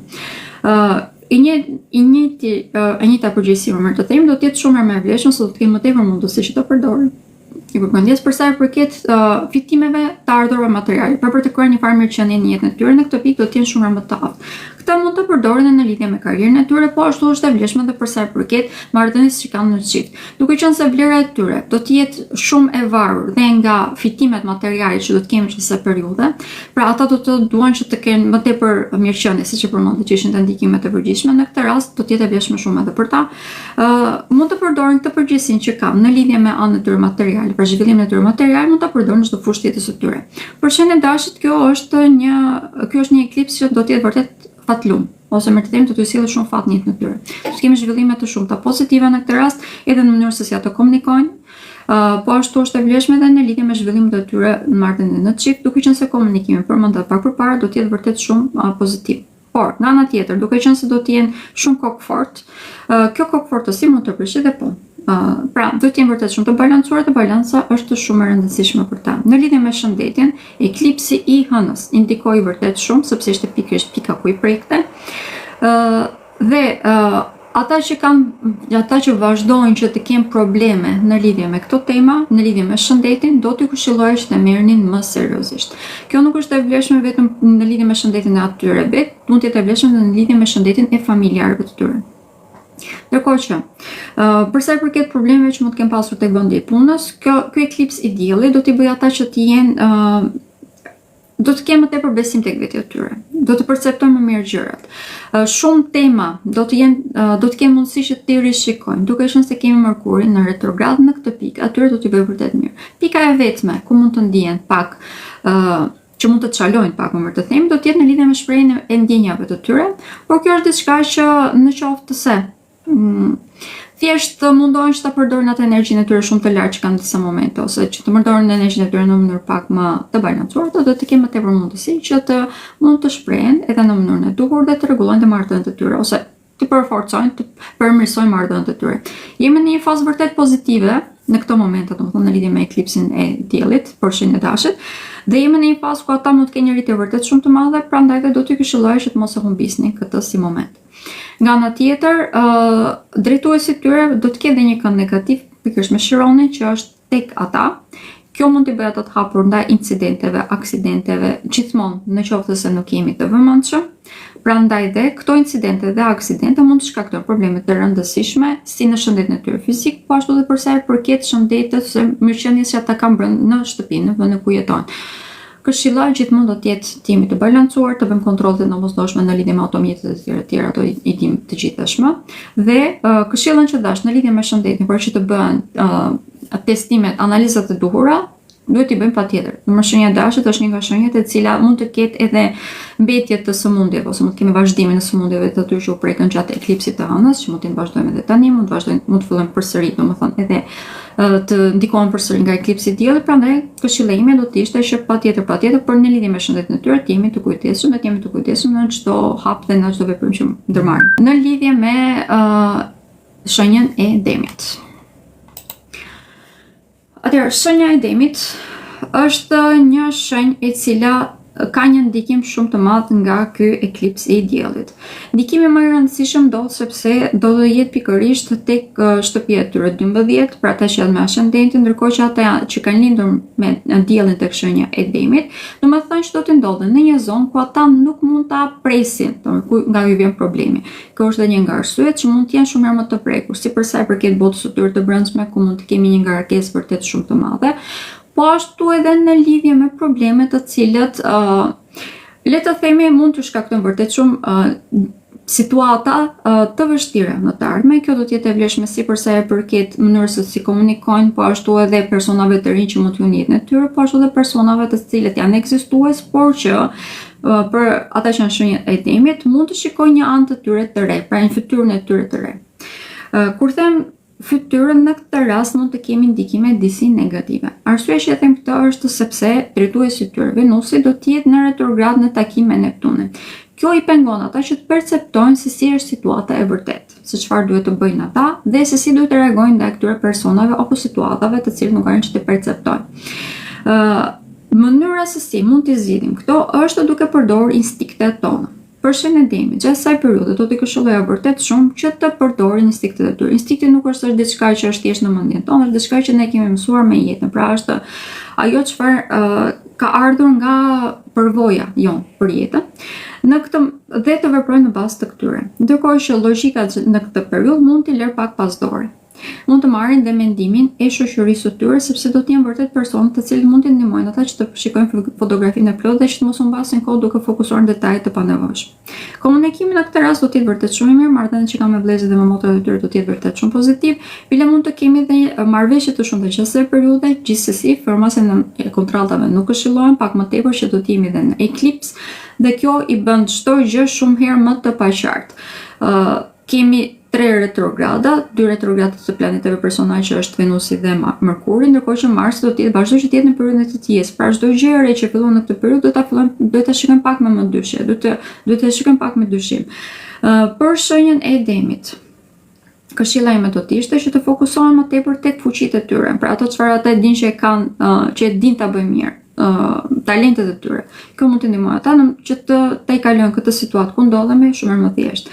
E njëjta përgjegjësi më të them do të jetë shumë më e vlefshme, se do të kemë më tepër mundësi që ta përdorin. I përmendjes për sa i përket fitimeve të ardhurave materiale, për të kryer një farë mirëqenie në jetën e tyre, në këtë pikë do të jenë shumë më të aftë. Këta mund të përdoren në lidhje me karrierën e tyre, po ashtu është e vlefshme edhe për sa i përket marrëdhënies që kanë në çift. Duke qenë se vlera e tyre do të jetë shumë e varur dhe nga fitimet materiale që do të kemi në kësaj periudhe, pra ata do të duan që të kenë më tepër mirëqenie, siç e përmendë që ishin të ndikimet e përgjithshme. Në këtë rast do të jetë e vlefshme shumë edhe për ta. Mund të përdorin këtë përgjegjësinë që kanë në lidhje me anën e tyre materiale, për zhvillimin e tyre material, mund ta përdorin çdo fushë tjetër së tyre. Për shenjën e dashit, kjo është një eklips që do të jetë vërtet fatlum, ose më të them të t'ju sjellë shumë fat në jetën e tyre. Do të kemi zhvillime të shumta pozitive në këtë rast, edhe në mënyrë se si ato komunikojnë. Po ashtu është e vlefshme edhe në lidhje me zhvillimin e tyre në marrëdhënie në çift, duke qenë se komunikimi përmendat pak përpara do të jetë vërtet shumë pozitiv. Por, nga ana tjetër, duke qenë se do të jenë shumë kokfort, kjo kokfortësi mund të prishë edhe punë. Pra, do të jenë vërtet shumë të balancuar, dhe balanca është shumë e rëndësishme për ta. Në lidhje me shëndetin, eklipsi i hënës indikoi vërtet shumë, sepse ishte pikërisht pika ku i prekte. Dhe ata që vazhdojnë që të kenë probleme në lidhje me këto tema, në lidhje me shëndetin, do t'ju këshilloj që të merrnin më seriozisht. Kjo nuk është e vlefshme vetëm në lidhje me shëndetin e atyre vet, mund të jetë e vlefshme në lidhje me shëndetin e familjarëve të tyre. Ndërkohë që, për sa i përket problemeve që mund të kenë pasur tek vendi i punës, ky eklips i diellit do t'i bëjë ata që të jenë do të kemë më tepër besim tek vetja e tyre. Do të perceptojnë më mirë gjërat. Shumë tema do të kenë mundësi që t'i rishikojnë, duke qenë se kemi Merkurin në retrograd në këtë pikë, atyre do t'i bëjë vërtet mirë. Pika e vetme ku mund të ndihen pak që mund të çalojnë pak më të them, do të jetë në lidhje me shprehjen e ndjenjave të tyre, por kjo është diçka që në qoftë se thjesht mundohen që ta përdorin atë energjinë e tyre shumë të lartë që kanë në disa momente, ose që të përdorin energjinë e tyre në mënyrë pak më të balancuar, do të kemë më tepër mundësi që të mund të shprehen edhe në mënyrën e duhur dhe të rregullojnë marrëdhëniet e tyre, ose të përforcojnë, të përmirësojnë marrëdhëniet e tyre. Jemi në një fazë vërtet pozitive në këto momente, domethënë në lidhje me eklipsin e diellit, për shenjën e dashit, dhe jemi në një fazë ku ata mund të kenë një rritje vërtet shumë të madhe, prandaj dhe do t'ju këshilloj që të mos e humbisni këtë si moment. Nga ana tjetër, drejtuesi i tyre do të ketë një kënd negativ, pikërisht me Chironin që është tek ata. Kjo mund t'i bëjë ata të hapur ndaj incidenteve, aksidenteve, gjithmonë në qoftë se nuk jemi të vëmendshëm. Prandaj dhe këto incidente dhe aksidente mund të shkaktojnë probleme të rëndësishme si në shëndetin e tyre fizik, po ashtu edhe për sa i përket shëndetit së mirëqenies që ata kanë brenda në shtëpi, në vendin ku jetojnë. Këshilla gjithmonë do të jetë të jemi të balancuar, të bëjmë kontrollet e domosdoshme në lidhje me automjetet e tjera, ato i dim të gjithashme. Dhe këshillën që dash në lidhje me shëndetin, për që të bëhen testimet, analizat e duhura, duhet t'i bëjmë patjetër. Shenja e dashit është një nga shenjat e cila mund të ketë edhe mbetje të sëmundjeve, ose mund të kemi vazhdimin e sëmundjeve të atyre që u prekën gjatë eklipsit të hënës, që mund të vazhdojmë edhe tani, mund të fillojmë përsëri, domethënë edhe të ndikohen përsëri nga eklipsi i diellit, prandaj këshilla ime do të ishte që patjetër për në lidhje me shëndetin e tyre të jemi të kujdesshëm në çdo hap dhe në çdo veprim që ndërmarrim. Në lidhje me shenjën e demit. Atëherë, shenja e demit është një shenjë e cila ka një ndikim shumë të madh nga ky eklips i diellit. Ndikimi më i rëndësishëm ndodh sepse do të jetë pikërisht tek shtëpia e tyre 12, për ata që janë me ascendentin, ndërkohë që ata që kanë lindur me diellin tek shenja e demit, domethënë që do të ndodhen në një zonë ku ata nuk mund ta presin, ku nga ju vjen problemi. Kjo është edhe një nga arsyet që mund të jenë shumë më të prekur, si për sa i përket botës së tyre të brendshme, ku mund të kemi një ngarkesë vërtet shumë të madhe. Po ashtu edhe në lidhje me probleme të cilët le të themi mund të shkaktojnë vërtet shumë situata të vështira në të ardhmen. Kjo do të jetë e vlefshme si për sa i përket mënyrës se si komunikojnë, po ashtu edhe personave të rinj që mund të jenë jetën e tyre, po ashtu edhe personave të cilët janë ekzistues, por që për ata që janë shenjë e demit mund të shikojnë një anë të tyre të re, pra një fytyrën e tyre të re. Kur them fytyrën, në këtë rast mund të kemi ndikime disi negative. Arsyeja që e them këtë është sepse drejtuesi i tyre, Venusi, do të jetë në retrograd në takim me Neptunin. Kjo i pengon ata që të perceptojnë se si është situata e vërtet, se çfarë duhet të bëjnë ata dhe se si duhet të reagojnë ndaj këtyre personave apo situatave të cilët nuk arrin që të perceptojnë. Mënyra se si mund të zgjidhim këto është duke përdorur instiktet tona. Për shenjën e demit, gjatë kësaj periudhe do t'i këshilloja vërtet shumë që të përdorin instiktet e tyre. Instinkti nuk është diçka që është thjesht në mendjen tonë, është diçka që ne kemi mësuar me jetën. Pra është ajo çfarë ka ardhur nga përvoja jon për jetën. Në këtë dhe të veprojnë në bazë të këtyre. Ndërkohë që logjika në këtë periudhë mund t'i lërë pak pas dore. Mund të marrin dhe mendimin e shoqërisë së tyre, sepse do të jenë vërtet persona të cilët mund të ndihmojnë ata që të shikojnë fotografinë e plotë dhe që të mos u mbasin kohë duke fokusuar në detaje të panevojshme. Komunikimi në këtë rast do të jetë vërtet shumë i mirë, marrëdhëniet që kanë me vëllezërit dhe me motrat e tyre do të jetë vërtet shumë pozitiv. Bile mund të kemi dhe marrëveshje të shumta gjatë kësaj periudhe, gjithsesi formasën e kontrattave nuk këshillohen, pak më tepër që do të jemi dhe në eklips dhe kjo i bën çdo gjë shumë herë më të paqartë. Kemi 3 retrograda, 2 retrograda të planeteve personale që është Venusi dhe Mërkuri, ndërkohë që Marsi do të jetë vazhdoj që të jetë në periudhën e të tjes. Pra çdo gjë e re që fillon në këtë periudhë do ta shikojmë pak me dyshim, do ta shikojmë pak me dyshim. Për shenjën e demit, këshilla ime do të ishte që të fokusohen më tepër tek fuqitë e tyre, pra ato çfarë ata dinë që kanë, që dinë ta bëjnë mirë. Talentet e tyre. Kjo mund të ndihmojë ata që të kalojnë këtë situatë ku ndodhemi shumë më thjesht.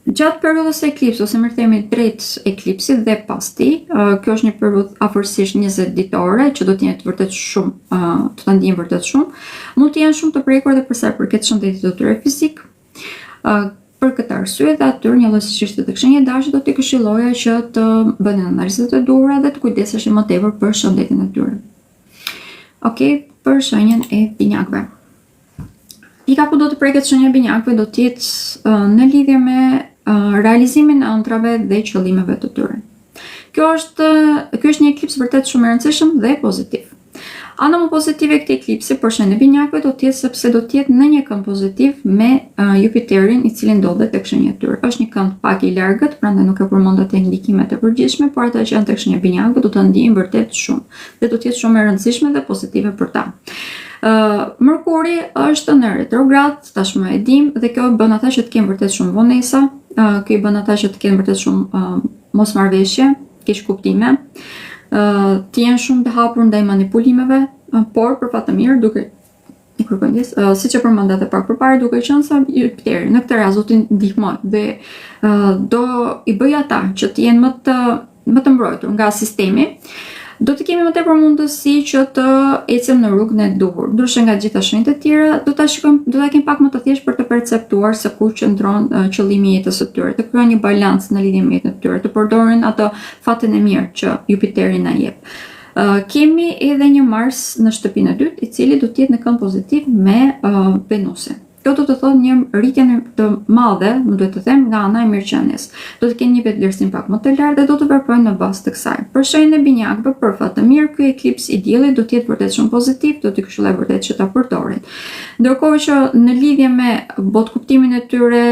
Gjatë periudhës së eklipsit, ose më themi drejt eklipsit dhe pas tij, kjo është një periudhë afërsisht 20 ditore që do të jetë vërtet shumë, të ta ndijmë vërtet shumë, mund të jenë shumë të prekur edhe për sa i përket shëndetit të tyre fizik. Për këtë arsye dhe atyre një llojësisht të shenjë dashit do t'i këshilloja që të bënin analizat e duhura dhe të kujdeseshin më tepër për shëndetin e tyre. Okej, për shenjën e binjakëve. Pika ku do të preket shenja e binjakëve do të jetë në lidhje me realizimin e ëndrave dhe qëllimeve të tyre. Ky është një eklips vërtet shumë i rëndësishëm dhe pozitiv. Ana më pozitive e këtij eklipsi për shenjën e binjakëve do të jetë sepse do të jetë në një kënd pozitiv me Jupiterin i cili ndodhet tek shenja e tyre. Është një kënd pak i largët, prandaj nuk e përmend atë ndikimet e përgjithshme, por ata që janë tek shenja e binjakëve do të ndijnë vërtet shumë dhe do të jetë shumë e rëndësishme dhe pozitive për ta. Mërkuri është në retrograd, tashmë e dim, dhe kjo bën ata që të kenë vërtet shumë vonesa, kjo bën ata që të kenë vërtet shumë mosmarrveshje, keq kuptime, të jenë shumë të hapur ndaj manipulimeve, por për fat të mirë duke i kërkojnë siç e përmenda edhe pak përpara, duke qenë se Jupiteri në këtë rast do të ndihmojë dhe do i bëjë ata që të jenë më të më të mbrojtur nga sistemi, do të kemi më tepër mundësi që të ecim në rrugën e duhur. Ndryshe nga gjitha shenjat e tjera, do ta kemi pak më të thjeshtë për të perceptuar se ku qëndron qëllimi i jetës së tyre, të krijojnë një balancë në lidhje me jetën e tyre, të përdorin atë fatin e mirë që Jupiteri na jep. Kemi edhe një Mars në shtëpinë e dytë, i cili do të jetë në kënd pozitiv me Venusin. Kjo do të thotë një rritje të madhe, më duhet të them, nga ana e mirëqenies. Do të kenë një vetëvlerësim pak më të lartë dhe do të veprojnë në bazë të kësaj. Për shenjën e binjakëve, për fat të mirë, ky eklips i diellit do të jetë vërtet shumë pozitiv, do t'i këshilloj vërtet që ta përdorin. Ndërkohë që në lidhje me botkuptimin e tyre,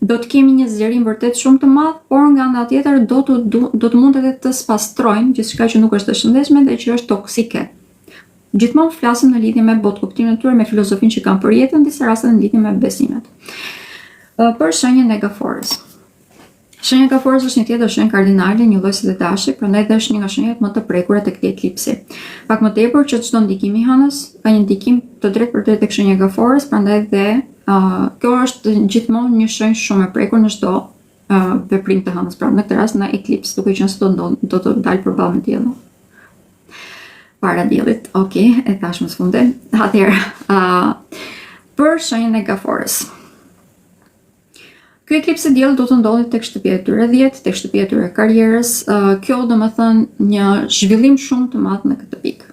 do të kemi një zgjerim vërtet shumë të madh, por nga ana tjetër do të mund edhe të spastrojnë gjithçka që nuk është e shëndetshme dhe që është toksike. Gjithmonë flasim në lidhje me botkuptimin e tyre, me filozofinë që kanë për jetën, disa raste në lidhje me besimet. Për shenjën e gaforës. Shenja e gaforës është një tjetër shenjë kardinale, një lloj si dhe dashi, prandaj dhe është një nga shenjat më të prekura tek eklipsi. Pak më tepër që çdo ndikim i hënës ka një ndikim të drejtë për drejtë tek shenja e gaforës, prandaj dhe kjo është gjithmonë një shenjë shumë e prekur në çdo veprim të hënës. Pra në këtë rast në eklips, duke qenë se do të dalë përballë me diellin. Para diellit, e thash më së fundi. Atëherë, për shenjën e gaforës. Ky eklips i diellit do të ndodhi tek shtëpia e tyre 10, tek shtëpia e tyre karrierës. Kjo do të thënë një zhvillim shumë të madh në këtë pikë.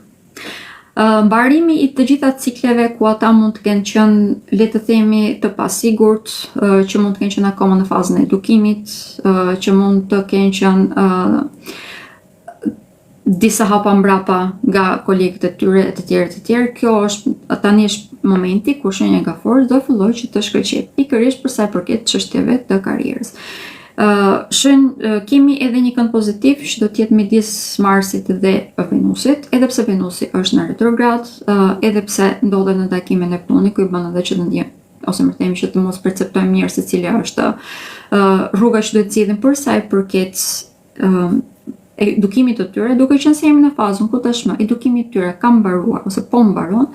Mbarimi i të gjitha cikleve ku ata mund të kenë qenë, le të themi, të pasigurt, që mund të kenë qenë akoma në fazën e edukimit, që mund të kenë qenë disa hapa mbrapa nga kolegët e tyre e të tjerë. Kjo është tani është momenti kur shenja e gaforës do fillojë që të shkëlqejë, pikërisht për sa i përket çështjeve të karrierës. Kemi edhe një kënd pozitiv që do të jetë midis Marsit dhe Venusit, edhe pse Venusi është në retrograd, edhe pse ndodhet në takimin e Neptunit, ku i bën edhe që të ndjejmë ose më themi që të mos perceptojmë mirë se cila është rruga që duhet të cilën për sa i përket edukimit të tyre, duke qenë se jemi në fazën ku tashmë edukimi i tyre ka mbaruar ose po mbaron,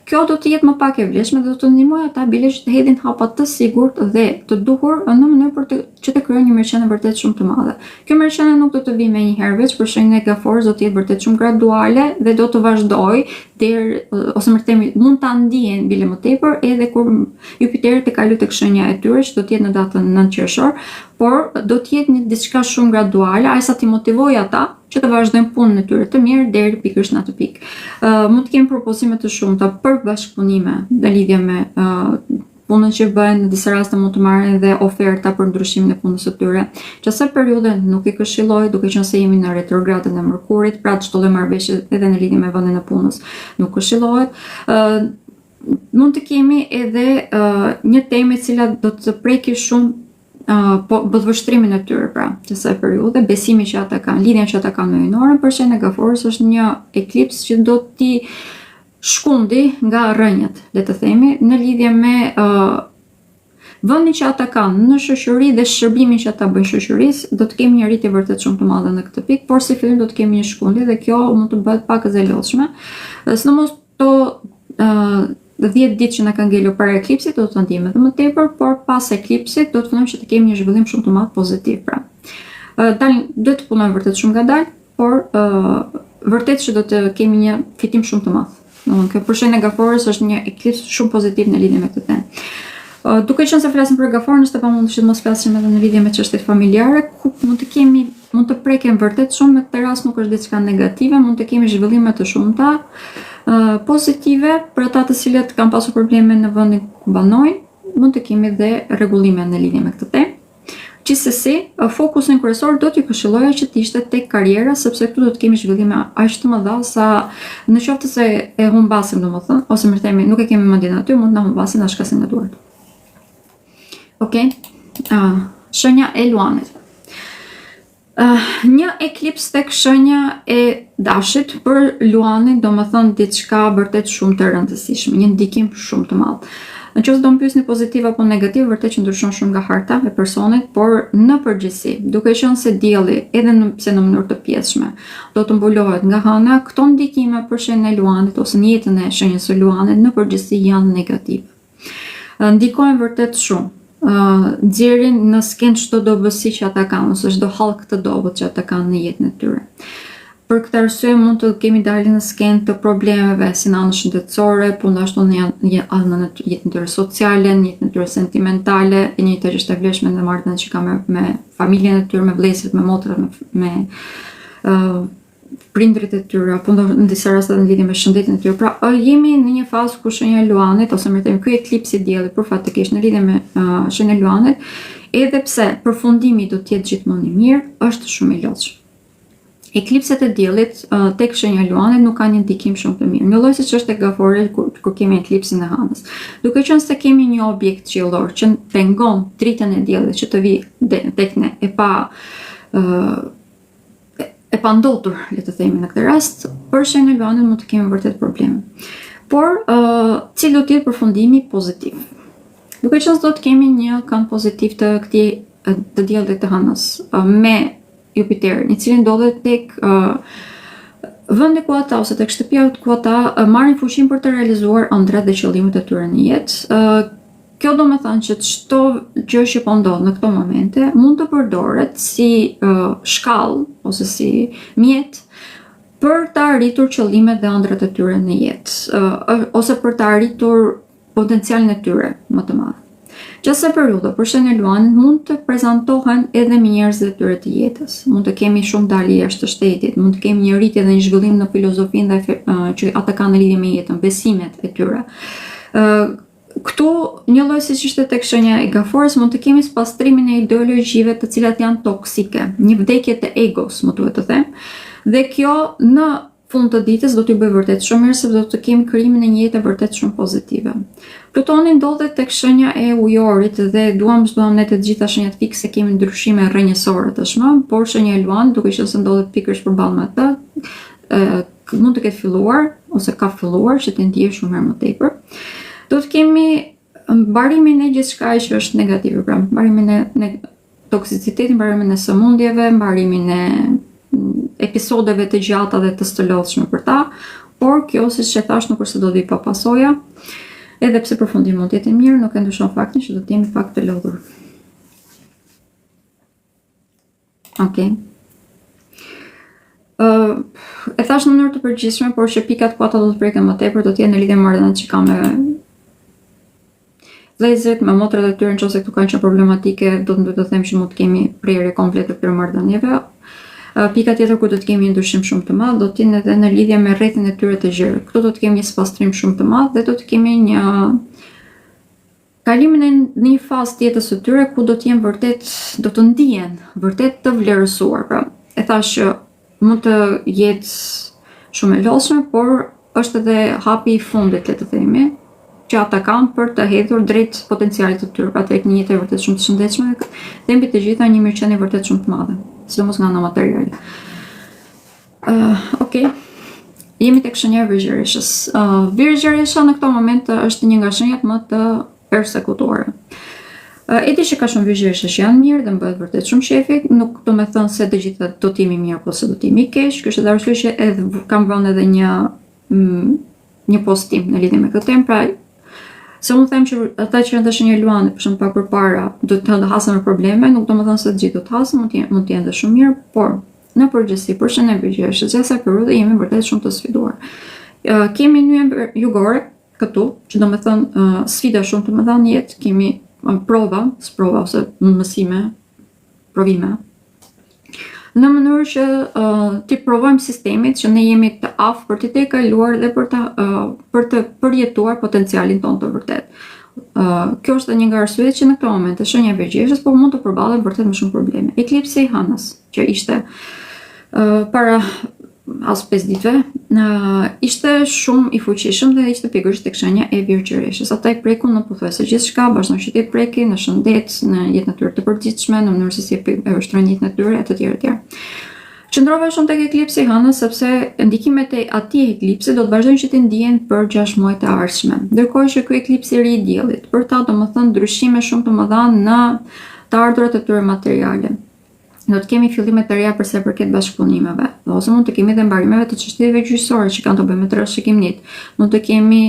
kjo do të jetë më pak e vlefshme dhe do të ndihmojë ata bile që të hedhin hapa të sigurt dhe të duhur në mënyrë për që të krijojnë një mirëqenie vërtet shumë të madhe. Kjo mirëqenie nuk do të vijë menjëherë veç, për shenjën e gaforës do të jetë vërtet shumë graduale dhe do të vazhdojë deri ose më themi mund ta ndihen bile më tepër edhe kur Jupiteri të kalojë tek shenja e tyre që do të jetë në datën 9 qershor, por do të jetë një diçka shumë graduale, ajsa t'i motivojë ata që të vazhdojnë punën e tyre të mirë deri pikërisht në atë pikë. Mund të kemi propozime të shumta për bashkëpunime në lidhje me punën që bëjnë, në disa raste mund të marrin edhe oferta për ndryshimin e punës së tyre. Që asaj periudhe nuk i këshilloj, duke qenë se jemi në retrogradën e Mërkurit, pra çdo lloj marrëveshje edhe në lidhje me vendin e punës nuk këshillohet. Mund të kemi edhe një temë e cila do të preki shumë vështrimin e tyre, pra, që asaj periudhe, besimi që ata kanë, lidhjen që ata kanë me hyjnorën, për shenjën e gaforës është një eklips që do t'i shkundi nga rrënjët, le të themi, në lidhje me vendin që ata kanë në shoqëri dhe shërbimin që ata bëjnë shoqërisë, do të kemi një rritje vërtet shumë të madhe në këtë pikë, por si fillim do të kemi një shkundje dhe kjo mund të bëhet pak e zellotshme. Sidomos to 10 ditë që na kanë ngelur para eklipsit do të ndihmë edhe më tepër, por pas eklipsit do të fillojmë që të kemi një zhvillim shumë të madh pozitiv, pra. Duhet të punojmë vërtet shumë ngadalë, por vërtet që do të kemi një fitim shumë të madh. Kjo për shenjën e gaforës është një eklips shumë pozitiv në lidhje me këtë temë. Duke qenë se flasim për gaforën, është e pamundur që të mos flasim edhe në lidhje me çështjet familjare, ku mund të preken vërtet shumë, në këtë rast nuk është diçka negative, mund të kemi zhvillime të shumta pozitive për ata të cilët kanë pasur probleme në vendin ku banojnë, mund të kemi dhe rregullime në lidhje me këtë temë. Gjithsesi, fokusin kryesor do t'ju këshilloja që të ishte tek karriera, sepse këtu do të kemi zhvillime aq të mëdha sa në qoftë se e humbasim domethënë, ose më themi nuk e kemi mendjen aty, mund na humbasin, na shkasin nga duart. Shenja e luanit. Një eklips tek shenja e dashit për luanin do më thënë diçka vërtet shumë të rëndësishme, një ndikim shumë të madh. Në qoftë do më pyesni pozitiv apo negativ, vërtet që ndryshon shumë nga harta e personit, por në përgjithësi, duke qenë se dielli, edhe pse në mënyrë të pjesshme, do të mbulohet nga hëna, këto ndikime për shenjën e luanit ose në jetën e shenjës së luanit në përgjithësi janë negativ. Ndikojnë vërtet shumë. nxjerrin në skenë çdo dobësi që ata kanë ose çdo hallk të dobët që ata kanë në jetën e tyre. Për këtë arsye mund të kemi dalë në skenë të problemeve si në anën shëndetësore, po ndashtu në jetën e tyre sociale, në jetën e tyre sentimentale, e njëjta që është e vlefshme në marrëdhëniet që kanë me familjen e tyre, me vëllezërit, me motrat, me prindrit e tyre, apo në disa raste në lidhje me shëndetin e tyre. Pra, jemi në një fazë ku shenja e Luanit, ose më thënë ky eklipsi i diellit përfatëkisht në lidhje me shenjën e Luanit, edhe pse përfundimi do të jetë gjithmonë i mirë, është shumë i lodhshëm. Eklipset e diellit tek shenja e Luanit nuk kanë një ndikim shumë të mirë. Njëlloj siç është tek Gafori kur kemi eklipsin e Hanës. Duke qenë se kemi një objekt qiellor që pengon dritën e diellit që të vi tek ne e pa ndodhur, le të themi në këtë rast, për shenjën e Luanit mund të kemi vërtet probleme. Por cili do të jetë përfundimi pozitiv? Duke qenë se do të kemi një kënd pozitiv të këtij të diellit të Hanës me Jupiterin, i cili ndodhet tek vendi ku ata ose tek shtëpia ku ata marrin fuqinë për të realizuar ëndrat dhe qëllimet e tyre në jetë. Kjo do me thënë që çdo gjë që po ndodh në këto momente mund të përdoret si shkallë ose si mjet për të arritur qëllimet dhe ëndrat e tyre në jetë, ose për të arritur potencialin e tyre më të madh. Gjasa periudha për shenjën e Luanit mund të prezantohen edhe me njerëzit e tyre të jetës. Mund të kemi shumë dalje jashtë shtetit, mund të kemi një rritje dhe një zhvillim në filozofinë që ata kanë në lidhje me jetën, besimet e tyre. Këtu, njëlloj siç ishte tek shenja e Gaforis, mund të kemi pastrimin e ideologjive të cilat janë toksike, një vdekje të egos, më duhet të them. Dhe kjo në fund të ditës do t'i bëj vërtet shumë mirë, sepse do të kemi krijimin e një jete vërtet shumë pozitive. Plutoni ndodhet tek shenja e Ujorit dhe duam ne të gjitha shenjat fikse kemi ndryshime rrënjësore tashmë, por shenja e Luanit, duke qenë se ndodhet pikërisht përballë me atë, mund të ketë filluar ose ka filluar që të ndiej shumë herë më tepër. Do të kemi mbarimin e gjithçka që është negative, pra mbarimin e toksicitetit, mbarimin e sëmundjeve, mbarimin e episodeve të gjata dhe të stëlodhshme për ta, por kjo, siç e thash, nuk është se do të vi pa pasoja. Edhe pse përfundimi mund të jetë mirë, nuk e ndryshon faktin që do të jemi pak të lodhur. Okej. E thash në mënyrë të përgjithshme, por që pikat ku ata do të preken më tepër do të jenë në lidhje me marrëdhëniet që kanë me vëllezërit, me motrat e tyre, nëse këtu kanë qenë problematike, do të them që mund të kemi prerje komplete të këtyre marrëdhënieve. Pika tjetër ku do të kemi një ndryshim shumë të madh do të jenë edhe në lidhje me rrethin e tyre të gjerë. Këtu do të kemi një spastrim shumë të madh dhe do të kemi një kalimin në një fazë tjetër së tyre ku do të jenë vërtet, do të ndihen vërtet të vlerësuar. Pra, e thash që mund të jetë shumë e lodhshme, por është edhe hapi i fundit, le të themi, që ata kanë për të hedhur drejt potencialit të tyre, pra drejt një jete vërtet shumë të shëndetshme dhe mbi të gjitha një mirëqenie vërtet shumë të madhe, sidomos nga ana materiale. Okej. Jemi tek shenja e Virgjëreshës. Virgjëresha në këtë moment është një nga shenjat më të persekutuara. E di që ka shumë Virgjëresha që janë mirë dhe më bëhet vërtet shumë shefi, nuk do me thënë se të gjitha do të jemi mirë apo se do të jemi keq. Kjo është edhe arsye që edhe kam vënë edhe një postim në lidhje me këtë temë, pra se unë them që ata që janë të shenja e Luanit, për shembull pak përpara, do të hasen me probleme, nuk do të thënë se të gjithë do të hasen, mund të jenë dhe shumë mirë, por në përgjithësi për shenjën e Virgjëreshës, gjasa periudhë jemi vërtet shumë të sfiduar. Kemi një jugore këtu, që do me thënë sfida shumë të mëdha në jetë, kemi prova ose mësime, provime, në mënyrë që t'i provojmë sistemit që ne jemi të aftë për t'i tejkaluar dhe për të përjetuar potencialin tonë të vërtet. Kjo është një nga arsyet që në këtë moment e shenja e Virgjëreshës po mund të përballet vërtet me shumë probleme. Eklipsi i Hanës, që ishte para as 5 ditëve, ishte shumë i fuqishëm dhe ishte pikërisht tek shenja e Virgjëreshës. Ata i prekun në pothuajse gjithçka, vazhdojnë që t'i prekin në shëndet, në jetën e tyre të përditshme, në mënyrë se si e vështron jetën e tyre e të tjerë. Qëndrova shumë tek eklipsi i Hanës sepse ndikimet e atij eklipsi do të vazhdojnë që të ndihen për 6 muajt e ardhshëm. Ndërkohë që ky eklipsi i ri i diellit, për ta domethënë ndryshime shumë të mëdha në të ardhurat e tyre materiale. Do të kemi fillime të reja përsa i përket bashkëpunimeve, ose mund të kemi edhe mbarimeve të çështjeve gjyqësore që kanë të bëjnë me trashëgimit. Mund të kemi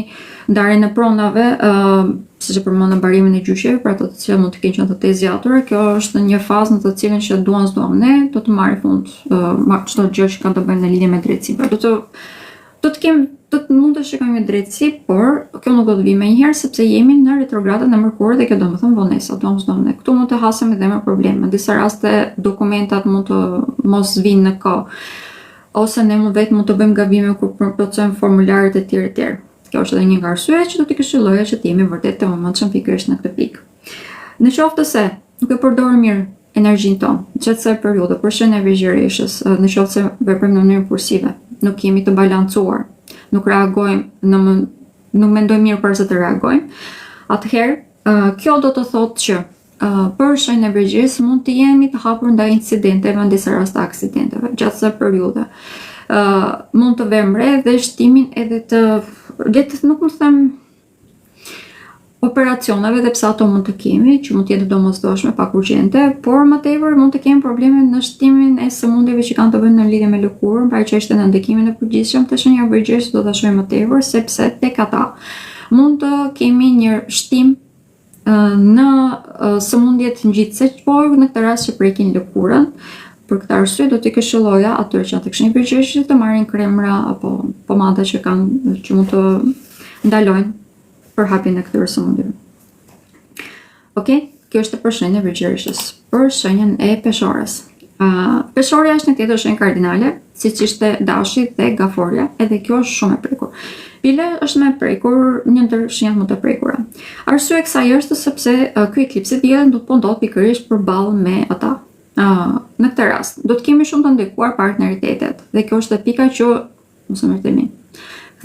ndarjen e pronave, siç e përmendëm barimin e gjyqeve, për ato të cilët mund të kenë qenë të tezë zgjatura, kjo është një fazë në të cilën që duam s'duam ne, do të marrë fund çdo gjë që kanë të bëjnë në lidhje me drejtësinë. Pra do të mund të shikojmë me drejtësi, por kjo nuk do të vijë menjëherë sepse jemi në retrogradën e Mërkurit dhe kjo do të thonë vonesa, duam s'duam ne. Këtu mund të hasemi edhe me probleme. Në disa raste dokumentat mund të mos vinë në kohë, ose ne vetë mund të bëjmë gabime kur plotësojmë formularet e tjerë. Kjo është edhe një nga arsyet që do t'i këshilloja që të jemi vërtet të mëmendshëm pikërisht në këtë pikë. Në qoftë se nuk e përdorim mirë energjinë tonë, në çdo periudhë për shkak të vegjëreshës, në qoftë se veprojmë në mënyrë impulsive, nuk jemi të balancuar, nuk reagojmë nuk mendojmë mirë përse të reagojmë, atëherë kjo do të thotë që për shkak të vegjëreshës mund të jemi të hapur ndaj incidenteve, në disa raste aksidenteve gjatë kësaj periudhe. Mund të vëmë re dhe shtimin edhe nuk më them operacioneve, dhe pse ato mund të kemi, që mund të jetë domosdoshme, pak urgjente, por më tepër mund të kemi probleme në shtimin e sëmundjeve që kanë të bëjnë në lidhje me lëkurën, pra që është në ndikimin e përgjithshëm të shenja vegjëreshës do ta shohim më tepër, sepse tek ata mund të kemi një shtim në sëmundjet ngjitëse, por në këtë rast që prekin lëkurën. Për këtë arsye do t'i këshilloja atyre që të kishin vegjëreshë të marrin kremra apo pomada që mund të ndalojnë për hapjen e këtyre sëmundjeve. Okej, kjo është për shenjën e vegjëreshës. Për shenjën e peshores. Peshorja është një tjetër shenjë kardinale, siç ishte dashi dhe gaforja, edhe kjo është shumë e prekur. Pile është më e prekur, një ndër shenjat më të prekura. Arsyeja e kësaj është sepse ky eklips i diellit do të ndodh pikërisht përballë me ata. Në këtë rast, do të kemi shumë të ndikuar partneritetet, dhe kjo është pika që mos e merrteni.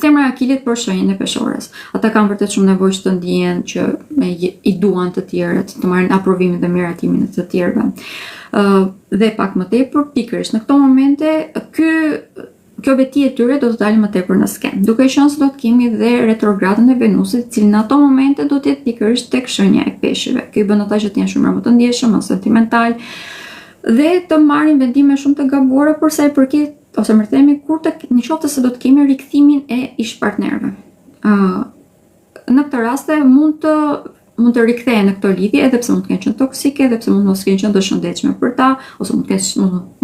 Themra e akilit për shenjën e peshores. Ata kanë vërtet shumë nevojë që të ndihen që i duan të tjerët, të marrin aprovimin dhe miratimin e të tjerëve. Dhe pak më tepër, pikërisht në këto momente, kjo veti e tyre do të dalë më tepër në skenë. Duke qenë se do të kemi dhe retrogradën e Venusit, i cili në ato momente do të jetë pikërisht tek shenja e peshqve. Kjo i bën ata që të jenë shumë më të ndjeshëm, më sentimental, dhe të marrin vendime shumë të gabuara për sa i përket, ose më themi kur në qoftë se do të kemi rikthimin e ish-partnerëve. Në këtë raste mund të rikthehen në këtë lidhje, edhe pse mund të kenë qenë toksike, edhe pse mund mos kenë qenë të shëndetshme për ta, ose mund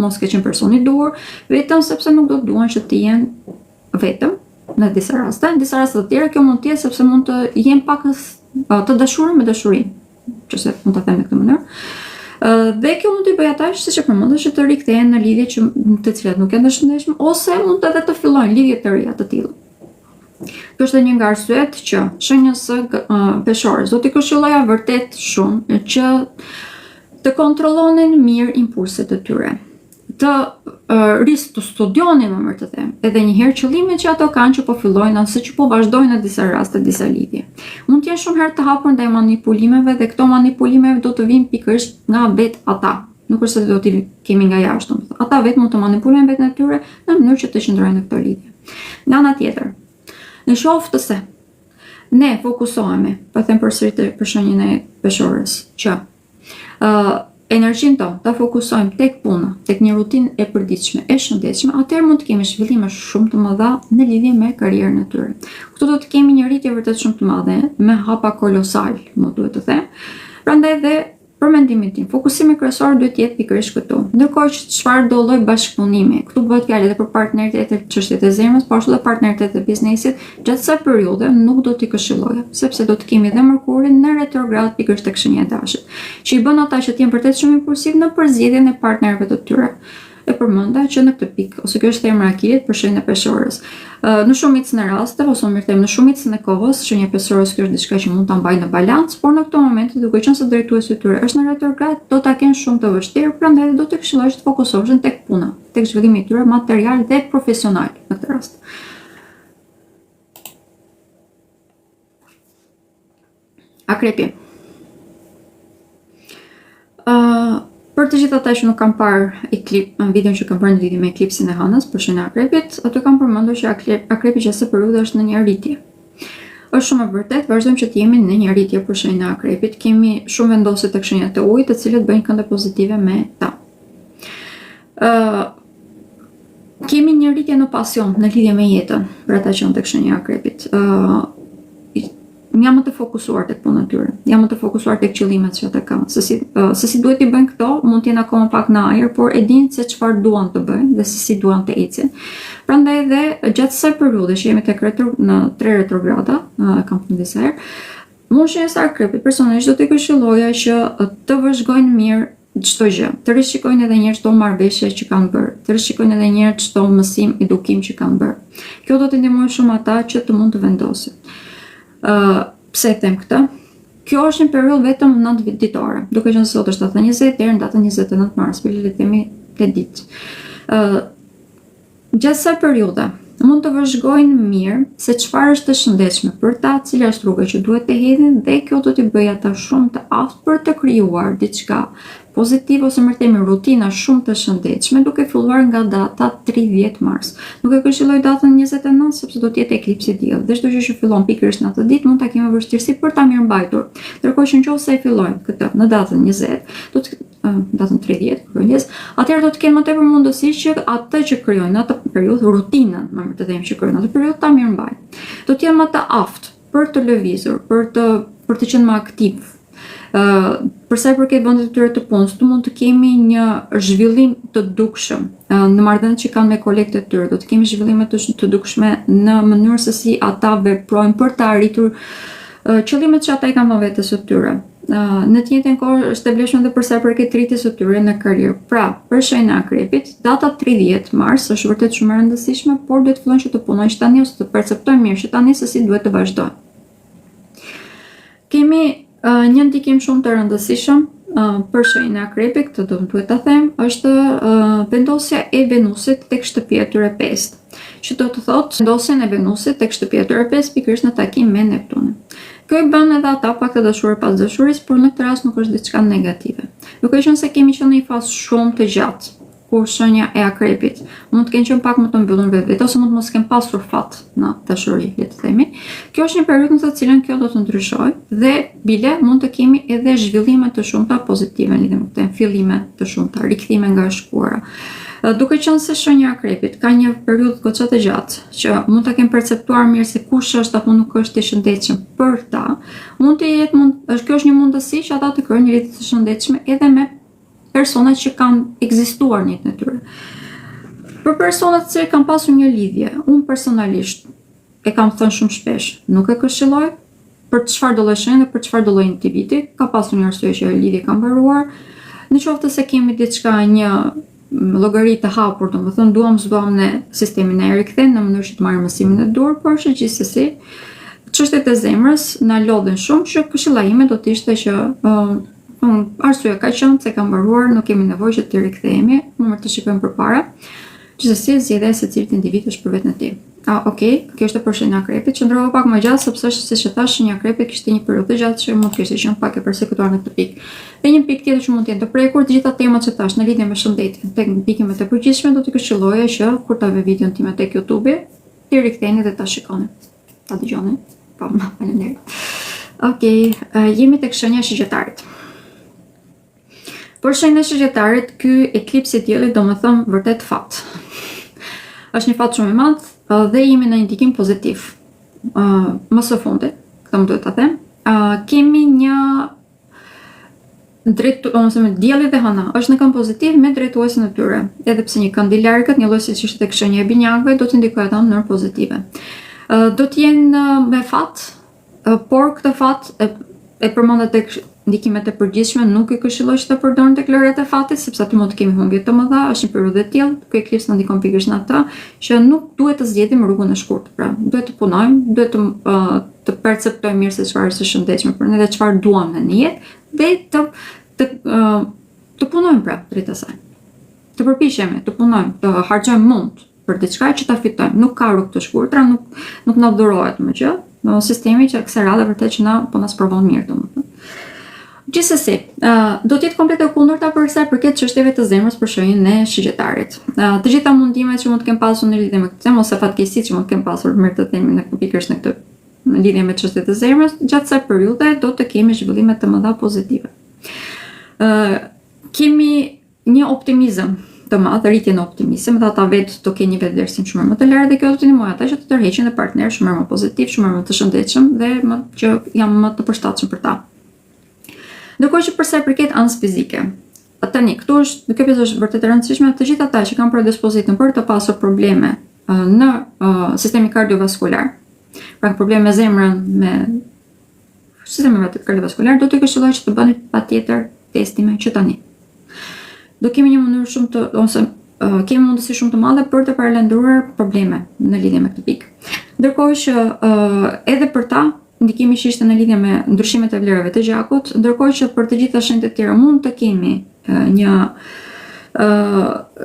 mos kenë qenë person i duhur, vetëm sepse nuk do të duan që të jenë vetëm në disa raste. Në disa raste të tjera kjo mund të jetë sepse mund të jenë pak të dashurën me dashurinë, nëse mund ta them në këtë mënyrë. Dhe kjo mund t'i bëjë ata, siç e përmendëm, që të rikthehen në lidhje të cilat nuk janë të shëndetshme, ose mund edhe të fillojnë lidhje të reja të tilla. Kjo është një nga arsyet që shenjës së peshores do t'i këshilloja vërtet shumë që të kontrollonin mirë impulset e tyre, të studionin më mirë të them, edhe njëherë qëllimet që ato kanë që po fillojnë ose që po vazhdojnë në disa raste, disa lidhje. Mund të jenë shumë herë të hapur ndaj manipulimeve, dhe këto manipulimeve do të vinë pikërisht nga vetë ata. Nuk është se do t'i kemi nga jashtë. Ata vetë mund të manipulojnë vetën e tyre në mënyrë që të qëndrojnë në këtë lidhje. Nga ana tjetër, në qoftë se ne fokusohemi, po them përsëri për shenjën e peshores, që energjinë tonë ta fokusojmë tek puna, tek një rutinë e përditshme, e shëndetshme, atëherë mund të kemi zhvillime shumë të mëdha në lidhje me karrierën e tyre. Këtu do të kemi një rritje vërtet shumë të madhe, me hapa kolosal, më duhet të them. Prandaj dhe për mendimin tim, fokusimi kryesor duhet të jetë pikërisht këtu. Ndërkohë që çfarë do lloj bashkëpunimi, këtu bëhet fjalë edhe për partneritet e çështjet e zemrës, por ashtu edhe partneritet e biznesit, gjatë kësaj periudhe nuk do t'i këshilloja, sepse do të kemi dhe Mërkurin në retrograd pikërisht tek shenja e dashit, që i bën ata që të jenë vërtet shumë impulsiv në përzgjedhjen e partnerëve të tyre. E përmenda që në këtë pikë, ose kjo është themra e akilit për shenjën e peshores. Në shumicën e rasteve, ose më them në shumicën e kohës, shenja e peshores kjo është diçka që mund ta mbajë në balancë, por në këtë moment, duke qenë se drejtuesi i tyre është në retrograd, do ta kenë shumë të vështirë, prandaj do të këshilloj të fokusohen tek puna, tek zhvillimi i tyre material dhe profesional në këtë rast. Akrepi. Për të gjithë ata që nuk kanë parë videon që kam parë në lidhje me eklipsin e Hënës për shenjën e Akrepit, aty kam përmendur që Akrepi që së periudhë është në një rritje. Është shumë e vërtet, vazhdojmë që të jemi në një rritje për shenjën e Akrepit, kemi shumë vendosje tek shenjat e ujit, të cilët bëjnë kënde pozitive me ta. Kemi një rritje në pasion, në lidhje me jetën, për ata që janë tek shenja e Akrepit. janë më të fokusuar tek puna e tyre, janë më të fokusuar tek qëllimet që ata kanë. Se si duhet i bëjnë këto, mund të jenë akoma pak në ajër, por e dinë se çfarë duan të bëjnë dhe se si duan të ecin. Prandaj dhe gjatë kësaj periudhe që jemi tek në 3 retrograda, kam thënë disa herë, moshën e Akrepit personalisht do të këshilloja që të vëzhgojnë mirë çdo gjë, të rishikojnë edhe një herë çdo marrëveshje që kanë bërë, të rishikojnë edhe një herë çdo mësim, edukim që kanë bërë. Kjo do të ndihmojë shumë ata që të mund të vendosin. Pse them këtë? Kjo është një periudhë vetëm 9 ditore, duke qenë se sot është data 20 deri në datën 29 mars, për le të themi 8 ditë. Gjatë kësaj periudhe mund të vëzhgojnë mirë se çfarë është të shëndetshme për ta, cila është rruga që duhet të hedhin dhe kjo do t'i bëjë ata shumë të aftë për të krijuar diçka pozitive ose më themi rutina shumë të shëndetshme, duke filluar nga data 30 mars. Nuk e këshilloj datën 29 sepse do të jetë eklipsi i diellit. Dhe çdo gjë që fillon pikërisht në atë ditë mund ta kemi vështirësi për ta mirëmbajtur. Ndërkohë që nëse e fillojmë këtë në datën 20, do të datën 30, kërkojnjes, atëherë do të kenë më tepër mundësi që atë që krijojnë në atë periudhë, rutinën, më të them që krijojnë në atë periudhë ta mirëmbajnë. Do të jenë më të aftë për të lëvizur, për të qenë më aktiv. Për sa i përket vendit të tyre të punës, tu mund të kemi një zhvillim të dukshëm në marrëdhëniet që kanë me kolegët e tyre. Do të kemi zhvillime të dukshme në mënyrë se si ata veprojnë për të arritur qëllimet që ata i kanë vetes së tyre. Në të njëjtën kohë është e vlefshme edhe për sa i përket rritjes së tyre në karrierë. Pra, për shenjën e Akrepit, data 30 mars është vërtet shumë e rëndësishme, por duhet të fillojnë që të punojnë që tani ose të perceptojnë mirë që tani se si duhet të vazhdojnë. Kemi një ndikim shumë të rëndësishëm për shenjën e Akrepit, këtë do duhet ta them, është vendosja e Venusit tek shtëpia e tyre 5. Që do të thotë vendosjen e Venusit tek shtëpia e tyre 5 pikërisht në takim me Neptunin. Kjo i bën edhe ata pak të dashurë pas dashurisë, por në këtë rast nuk është diçka negative. Duke qenë se kemi qenë në një fazë shumë të gjatë, kur shenja e Akrepit mund të kenë qenë pak më të mbyllur vetë, ose mund të mos kenë pasur fat në dashuri, le të themi. Kjo është një periudhë në të cilën kjo do të ndryshojë dhe bile mund të kemi edhe zhvillime të shumta pozitive në lidhje me këtë, fillime të shumta, rikthime nga shkuara. Duke qenë se shenja e Akrepit ka një periudhë goxha të gjatë që mund ta kenë perceptuar mirë se kush është apo nuk është i shëndetshëm për ta, kjo është një mundësi që ata të krijojnë një lidhje të shëndetshme edhe me personat që kanë ekzistuar në jetën e tyre. Për personat që kanë pasur një lidhje, unë personalisht e kam thënë shumë shpesh, nuk e këshilloj për çfarë do lloj shenje dhe për çfarë do lloj individi, ka pasur një arsye që lidhja ka mbaruar. Në qoftë se kemi diçka një llogari të hapur, domethënë duam ne sistemin e rikthen në mënyrë që të marrim mësimin e dur, por gjithsesi çështjet e zemrës na lodhin shumë, që këshilla ime do të ishte që arsyeja ka qenë se ka mbaruar, nuk kemi nevojë që të rikthehemi, më të shikojmë përpara. Gjithsesi zgjedhja e secilit individ është për veten e tij. Kjo është për shenjën e Akrepit, qëndrova pak më gjatë sepse siç e thash, shenja e Akrepit kishte një periudhë të gjatë që mund të kishte qenë pak e përsekutuar në këtë pikë. Dhe një pikë tjetër që mund të jetë të prekur, të gjitha temat që thash në lidhje me shëndetin, tek pikimet e përgjithshme, do t'i këshilloja që kur ta vë videon time tek YouTube, ti riktheni dhe ta shikoni. Ta dëgjoni. Po, faleminderit. Jemi tek shenja e Shëgjetarit. Për shenjën e Shëgjetarit, ky eklipsi i diellit domethënë vërtet fat. Është një fat shumë i madh dhe jemi në një ndikim pozitiv. Më së fundi, këtë më duhet ta them, kemi një dielli dhe hëna është në kënd pozitiv me drejtuesin e tyre. Edhe pse një kënd i largët, një lloj siç ishte tek shenja e binjakëve, do të ndikojë ata në mënyrë pozitive. Do të jenë me fat, por këtë fat e përmendet tek ndikimet e përgjithshme, nuk i këshilloj që të përdorni tek lëret e fatit, sepse aty mund të kemi humbje të mëdha, është një periudhë e tillë, ky eklips na ndikon pikërisht në atë që nuk duhet të zgjedhim rrugën e shkurtër. Pra, duhet të punojmë, duhet të perceptojmë mirë se çfarë është e shëndetshme për ne dhe çfarë duam në jetë dhe të punojmë pra drejt asaj. Të përpiqemi, të punojmë, të harxojmë mund për diçka që ta fitojmë. Nuk ka rrugë të shkurtra, nuk na dhurohet më gjë. Në sistemi që kësaj radhe vërtet që na sprovon mirë domethënë. Gjithsesi, do të jetë komplet e kundërta për sa i përket çështjeve të zemrës për shenjën e Shëgjetarit. Të gjitha mundimet që mund të kem pasur në lidhje me këtë temë ose fatkeqësitë që mund të kem pasur mirë të themi në pikërisht në këtë në lidhje me çështjet e zemrës, gjatë kësaj periudhe do të kemi zhvillime të mëdha pozitive. Kemi një optimizëm të madh, rritje në optimizëm, dhe ata vetë do kenë një vetëvlerësim shumë më të lartë dhe kjo do të ndihmojë ata që të tërheqin në partner shumë më pozitiv, shumë më të shëndetshëm dhe që janë më të përshtatshëm për ta. Ndërkohë që për sa i përket anës fizike, tani këtu kjo pjesë është vërtet e rëndësishme, të gjithë ata që kanë predispozitën për të pasur probleme në sistemin kardiovaskular, pra probleme me zemrën, me sistemin kardiovaskular, do të këshilloj që të bëni patjetër testime që tani. Do kemi një mënyrë shumë të, ose kemi mundësi shumë të madhe për të paralajmëruar probleme në lidhje me këtë pikë. Ndërkohë që edhe për ta ndikimi që ishte në lidhje me ndryshimet e vlerave të gjakut, ndërkohë që për të gjitha shenjat e tjera mund të kemi një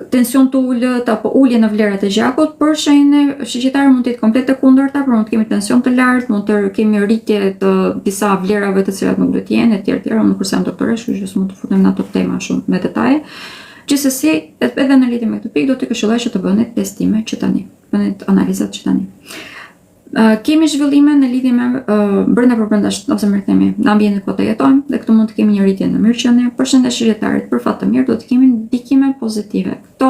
tension të ulët apo ulje në vlerat e gjakut, për shenjë shqiptare mund të jetë komplet të kundërta, por mund të kemi tension të lartë, mund të kemi rritje të disa vlerave të cilat nuk do të jenë etj. Unë nuk jam doktoresh, kështu që mund të futem në ato tema shumë me detaje. Gjithsesi, edhe në lidhje me këtë pikë do të këshilloj që të bëni testime që tani, bëni analizat që tani. Kemi zhvillime në lidhje me brenda ose më themi në ambientin ku të jetojmë dhe këtu mund të kemi një rritje në mirëqenie, përshëndetje shëndetarit, për fat të mirë do të kemi ndikime pozitive. Këto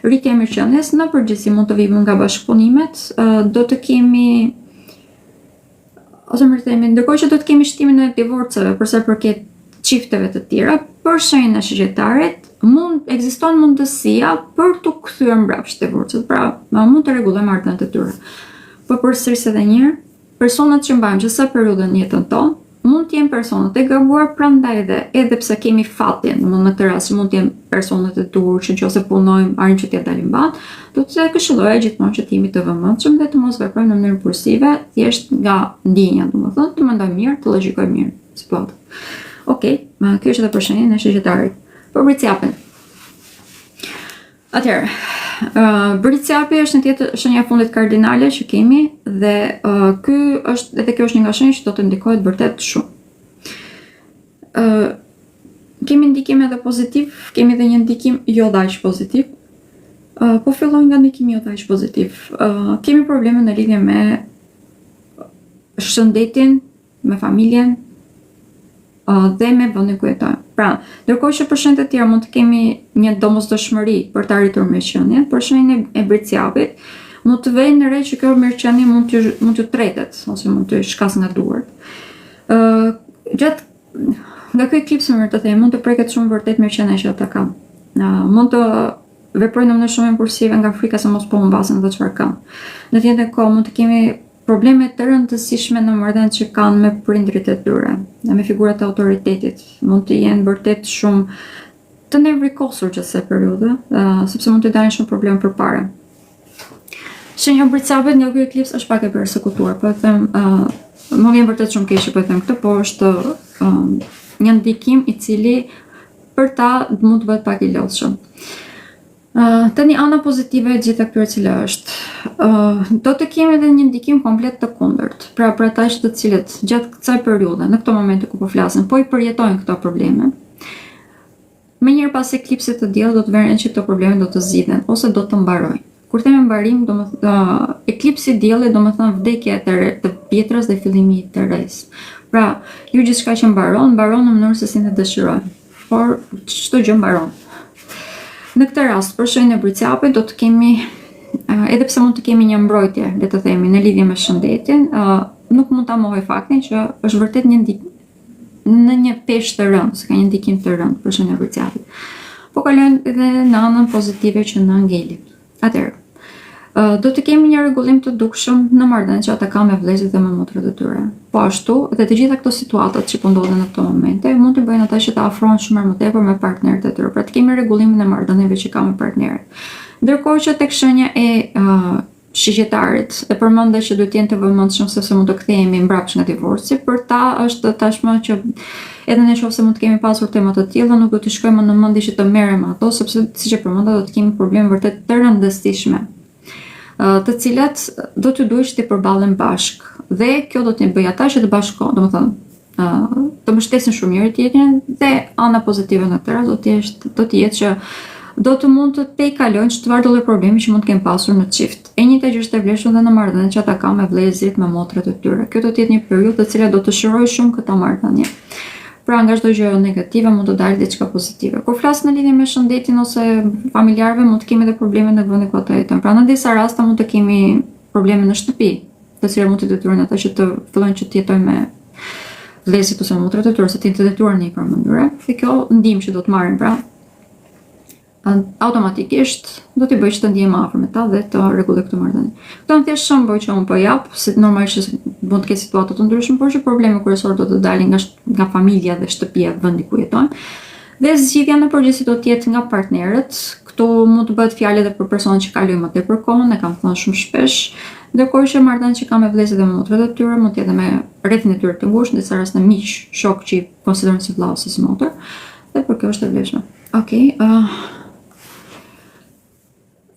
rritje e mirëqenies në përgjithësi mund të vijnë nga bashkëpunimet, do të kemi ose më themi ndërkohë që do të kemi shtimin e divorceve për sa përket çifteve të tjera, për shenjën e shëndetarit ekziston mundësia për të kthyer mbrapsht divorcet, pra mund të rregullojmë marrëdhëniet e tyre. Por përsëris edhe një herë, personat që mbajmë gjithë periudhën jetën tonë mund të jenë personat e gabuar, prandaj edhe pse kemi fatin, në këtë rast mund të jenë personat e duhur që nëse punojmë, arrim që t'ja dalim bat, do të këshilloja gjithmonë që të jemi të vëmendshëm dhe të mos veprojmë në mënyrë impulsive, thjesht nga ndjenja, domethënë të mendojmë mirë, të logjikojmë mirë situatën. Okej, kjo është edhe për shenjën e shëndetarit. Për britsjapin. Atëherë, britsjapi është një tjetër shenja e fundit kardinale që kemi dhe kjo është një nga shenjat që do të ndikojë vërtet shumë. Kemi ndikim edhe pozitiv, kemi edhe një ndikim jo aq pozitiv. Po fillojmë nga ndikimi jo aq pozitiv. Kemi probleme në lidhje me shëndetin, me familjen dhe me vendin ku jetojmë. Pra, ndërkohë që për shenjat e tjera mund të kemi një domosdoshmëri për të arritur mirëqenien, për shenjën e britsjapit mund të vëjë në re që kjo mirëqenie mund t'ju tretet ose mund t'ju shkas nga duart. Nga ky eklips më të them, mund të preket shumë vërtet mirëqenia që ata kanë. Mund të veprojnë në mënyrë shumë impulsive nga frika se mos po humbasin ato çfarë kanë. Në të njëjtën kohë mund të kemi probleme të rëndësishme në marrëdhëniet që kanë me prindrit e tyre, me figurat e autoritetit. Mund të jenë vërtet shumë të nevrikosur gjatë kësaj periudhe, sepse mund të dalin shumë probleme përpara. Shenja e britsjapit nga ky eklips është pak e përsekutuar, po them, më vjen vërtet shumë keq që po them këtë, por është një ndikim i cili për ta mund të bëhet pak i lodhshëm. Tani ana pozitive e gjitha këtyre cila është, do të kemi edhe një ndikim komplet të kundërt. Pra për ata të cilët gjatë kësaj periudhe, në këto momente ku po flasim, po i përjetojnë këto probleme. Më njëherë pas eklipsit të diellit do të vëren që këto probleme do të zgjidhen ose do të mbarojnë. Kur themi mbarim, eklipsi i diellit domethënë vdekja të pjetrës dhe fillimi i të rres. Pra, ju gjithçka që mbaron në mënyrë se si ne dëshirojmë. Por çdo gjë mbaron. Në këtë rast, për shenjën e britsjapit do të kemi, edhe pse mund të kemi një mbrojtje, le të themi, në lidhje me shëndetin, nuk mund ta mohoj faktin që është vërtet një ndikim në një peshë të rëndë, se ka një ndikim të rëndë për shenjën e britsjapit. Po kalojnë edhe në anën pozitive që na ngeli. Atëherë, do të kemi një rregullim të dukshëm në marrëdhëniet që ata kanë me vëllezërit dhe me motrat e tyre. Po ashtu, edhe të gjitha këto situatat që po ndodhen në këto momente, mund të bëjnë ata që të afrohen shumë më tepër me partnerët e tyre. Pra të kemi rregullimin e marrëdhënieve që kanë me partnerët. Ndërkohë që tek shenja e shigjetarit e përmendë që duhet të jenë të vëmendshëm sepse mund të kthehemi mbrapsht nga divorci, për ta është tashmë që edhe nëse mund të kemi pasur tema të tilla, nuk do të shkojmë në mendje që të merrem ato, sepse siç e përmenda do të kemi probleme vërtet të rëndësishme, të cilat do të duhet të përballen bashkë dhe kjo do të bëjë ata që të bashkohen, domethënë të mbështesin shumë njëri tjetrin dhe ana pozitive në këtë rast do të jetë që do të mund të tejkalojnë çfarë do lloj problemi që mund të kenë pasur në çift. E njëjta gjë është e vlefshme edhe në marrëdhëniet që ata kanë me vëllezërit, me motrat e tyre. Kjo do të jetë një periudhë e cila do të shërojë shumë këtë marrëdhënie. Pra nga çdo gjë negative mund të dalë diçka pozitive. Kur flas në lidhje me shëndetin ose familjarëve, mund të kemi edhe probleme në vendin ku ata jetojnë. Pra në disa raste mund të kemi probleme në shtëpi, të cilat mund të detyrojnë ata që të fillojnë që të jetojnë me vëllezërit ose motrat e tyre, ose të jenë të detyruar në një farë mënyrë. Dhe kjo ndihmë që do të marrin pra automatikisht do t'i bëj që të ndihem afër me ta dhe të rregulloj këtë marrëdhënie. Këto janë thjesht shembuj që unë po jap, se normalisht mund të ketë situata të ndryshme, por që problemi kryesor do të dalin nga familja dhe shtëpia, vendi ku jetojnë. Dhe zgjidhja në përgjithësi do të jetë nga partnerët. Këtu mund të bëhet fjalë edhe për personat që kalojnë më tepër kohën, e kam thënë shumë shpesh. Ndërkohë që marrëdhënia që kam me vëllezërit dhe me motrat e tyre mund të jetë me rrethin e tyre të ngushtë, në disa raste miq, shok që i konsiderojnë si vëlla ose si motër. Dhe për kjo është e vlefshme. Okej,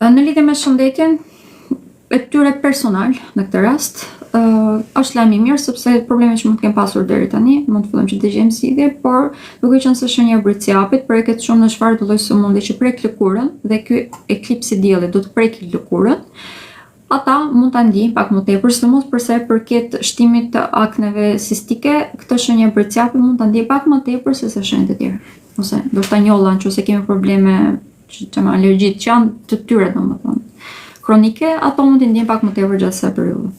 në lidhje me shëndetjen e tyre personal në këtë rast, është lajm i mirë sepse problemet që mund të kem pasur deri tani, mund të fillojmë që të gjejmë zgjidhje, por duke qenë se shenja e britsjapit preket shumë në çfarë do lloj sëmundje që prek lëkurën dhe ky eklips i diellit do të prekë lëkurën, ata mund ta ndiejnë pak më tepër, sidomos për sa i përket shtimit të akneve sistike, këtë shenjë e britsjapit mund ta ndiejë pak më tepër se shenjat e tjera. Ose do të njollan nëse kemi probleme që me alergjit që janë të tyre domethënë kronike, ato mund të ndjen pak më tepër gjatë kësaj periudhe.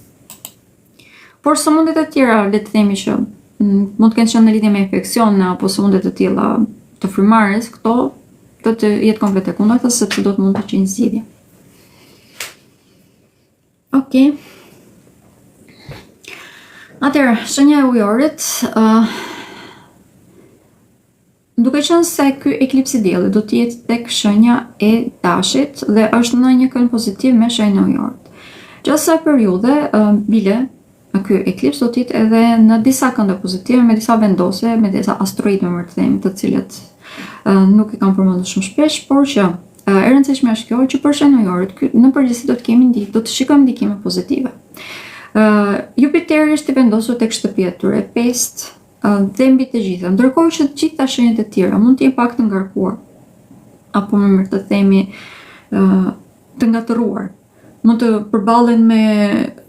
Por sëmundjet e tjera, le të themi që mund të kenë qenë në lidhje me infeksione apo sëmundje të tilla të frymarrjes, këto do të jetë komplet e kundërta sepse do të mund të qenë zgjidhje. Okej. Atëherë, shenja e ujorit, duke qenë se ky eklips i diellit do të jetë tek shenja e dashit dhe është në një kënd pozitiv me shenjën e ujorit. Gjatë kësaj periudhe, bile ky eklips do të jetë edhe në disa kënde pozitive me disa vendosje, me disa asteroidë më të themi, të cilët nuk i kam përmendur shumë shpesh, por që e rëndësishme është kjo që për shenjën e ujorit në përgjithësi do të shikojmë ndikime pozitive. Jupiteri është i vendosur tek shtëpia e tyre, 5 dhe mbi të gjitha, ndërkohë që të gjitha shenjat e tjera mund të jenë pak të ngarkuar, apo më mirë të themi të ngatëruar, mund të përballen me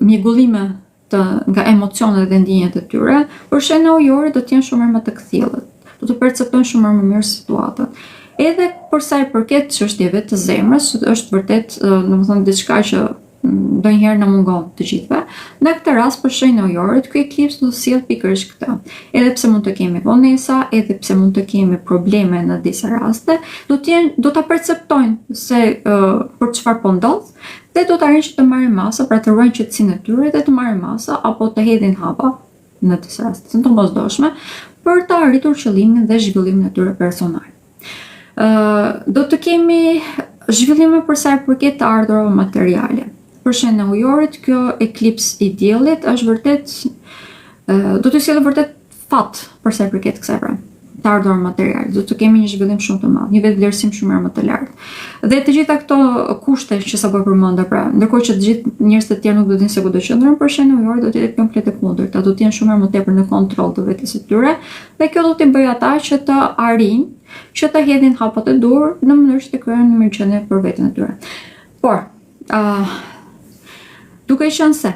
mjegullime nga emocionet dhe ndjenjat e tyre, por shenja ujore do të jenë shumë më të kthjellët, do të perceptojnë shumë më mirë situatën. Edhe për sa i përket çështjeve të zemrës, është vërtet, domethënë diçka që ndonjëherë na mungon të gjithëve. Në këtë rast për shenjën e ujorit, ky eklips do të sjellë pikërisht këtë. Edhe pse mund të kemi vonesa, edhe pse mund të kemi probleme në disa raste, do ta perceptojnë se për çfarë po ndodh dhe do të arrijnë që të marrin masa, pra të ruajnë qetësinë e tyre dhe të marrin masa apo të hedhin hapa në disa raste të domosdoshme për të arritur qëllimin dhe zhvillimin e tyre personal. Do të kemi zhvillime për sa i përket të ardhurave materiale. Për shenjën e ujorit, kjo eklips i diellit është vërtet do të sjellë vërtet fat për sa i përket kësaj pra, të ardhurave materiale. Do të kemi një zhvillim shumë të madh, një vetvlerësim shumë më të lartë. Dhe të gjitha këto kushte që sapo përmenda pra, ndërkohë që të gjithë njerëzit e tjerë nuk do të dinë se ku do qëndrojnë, për shenjën e ujorit do të jetë komplet e kundërta, do të jenë shumë më tepër në kontroll të vetes së tyre, dhe kjo do t'i bëjë ata që të arrijnë që të hedhin hapat e dur në mënyrë që të krijojnë një mirëqenie për veten e tyre. Por, duke qenë se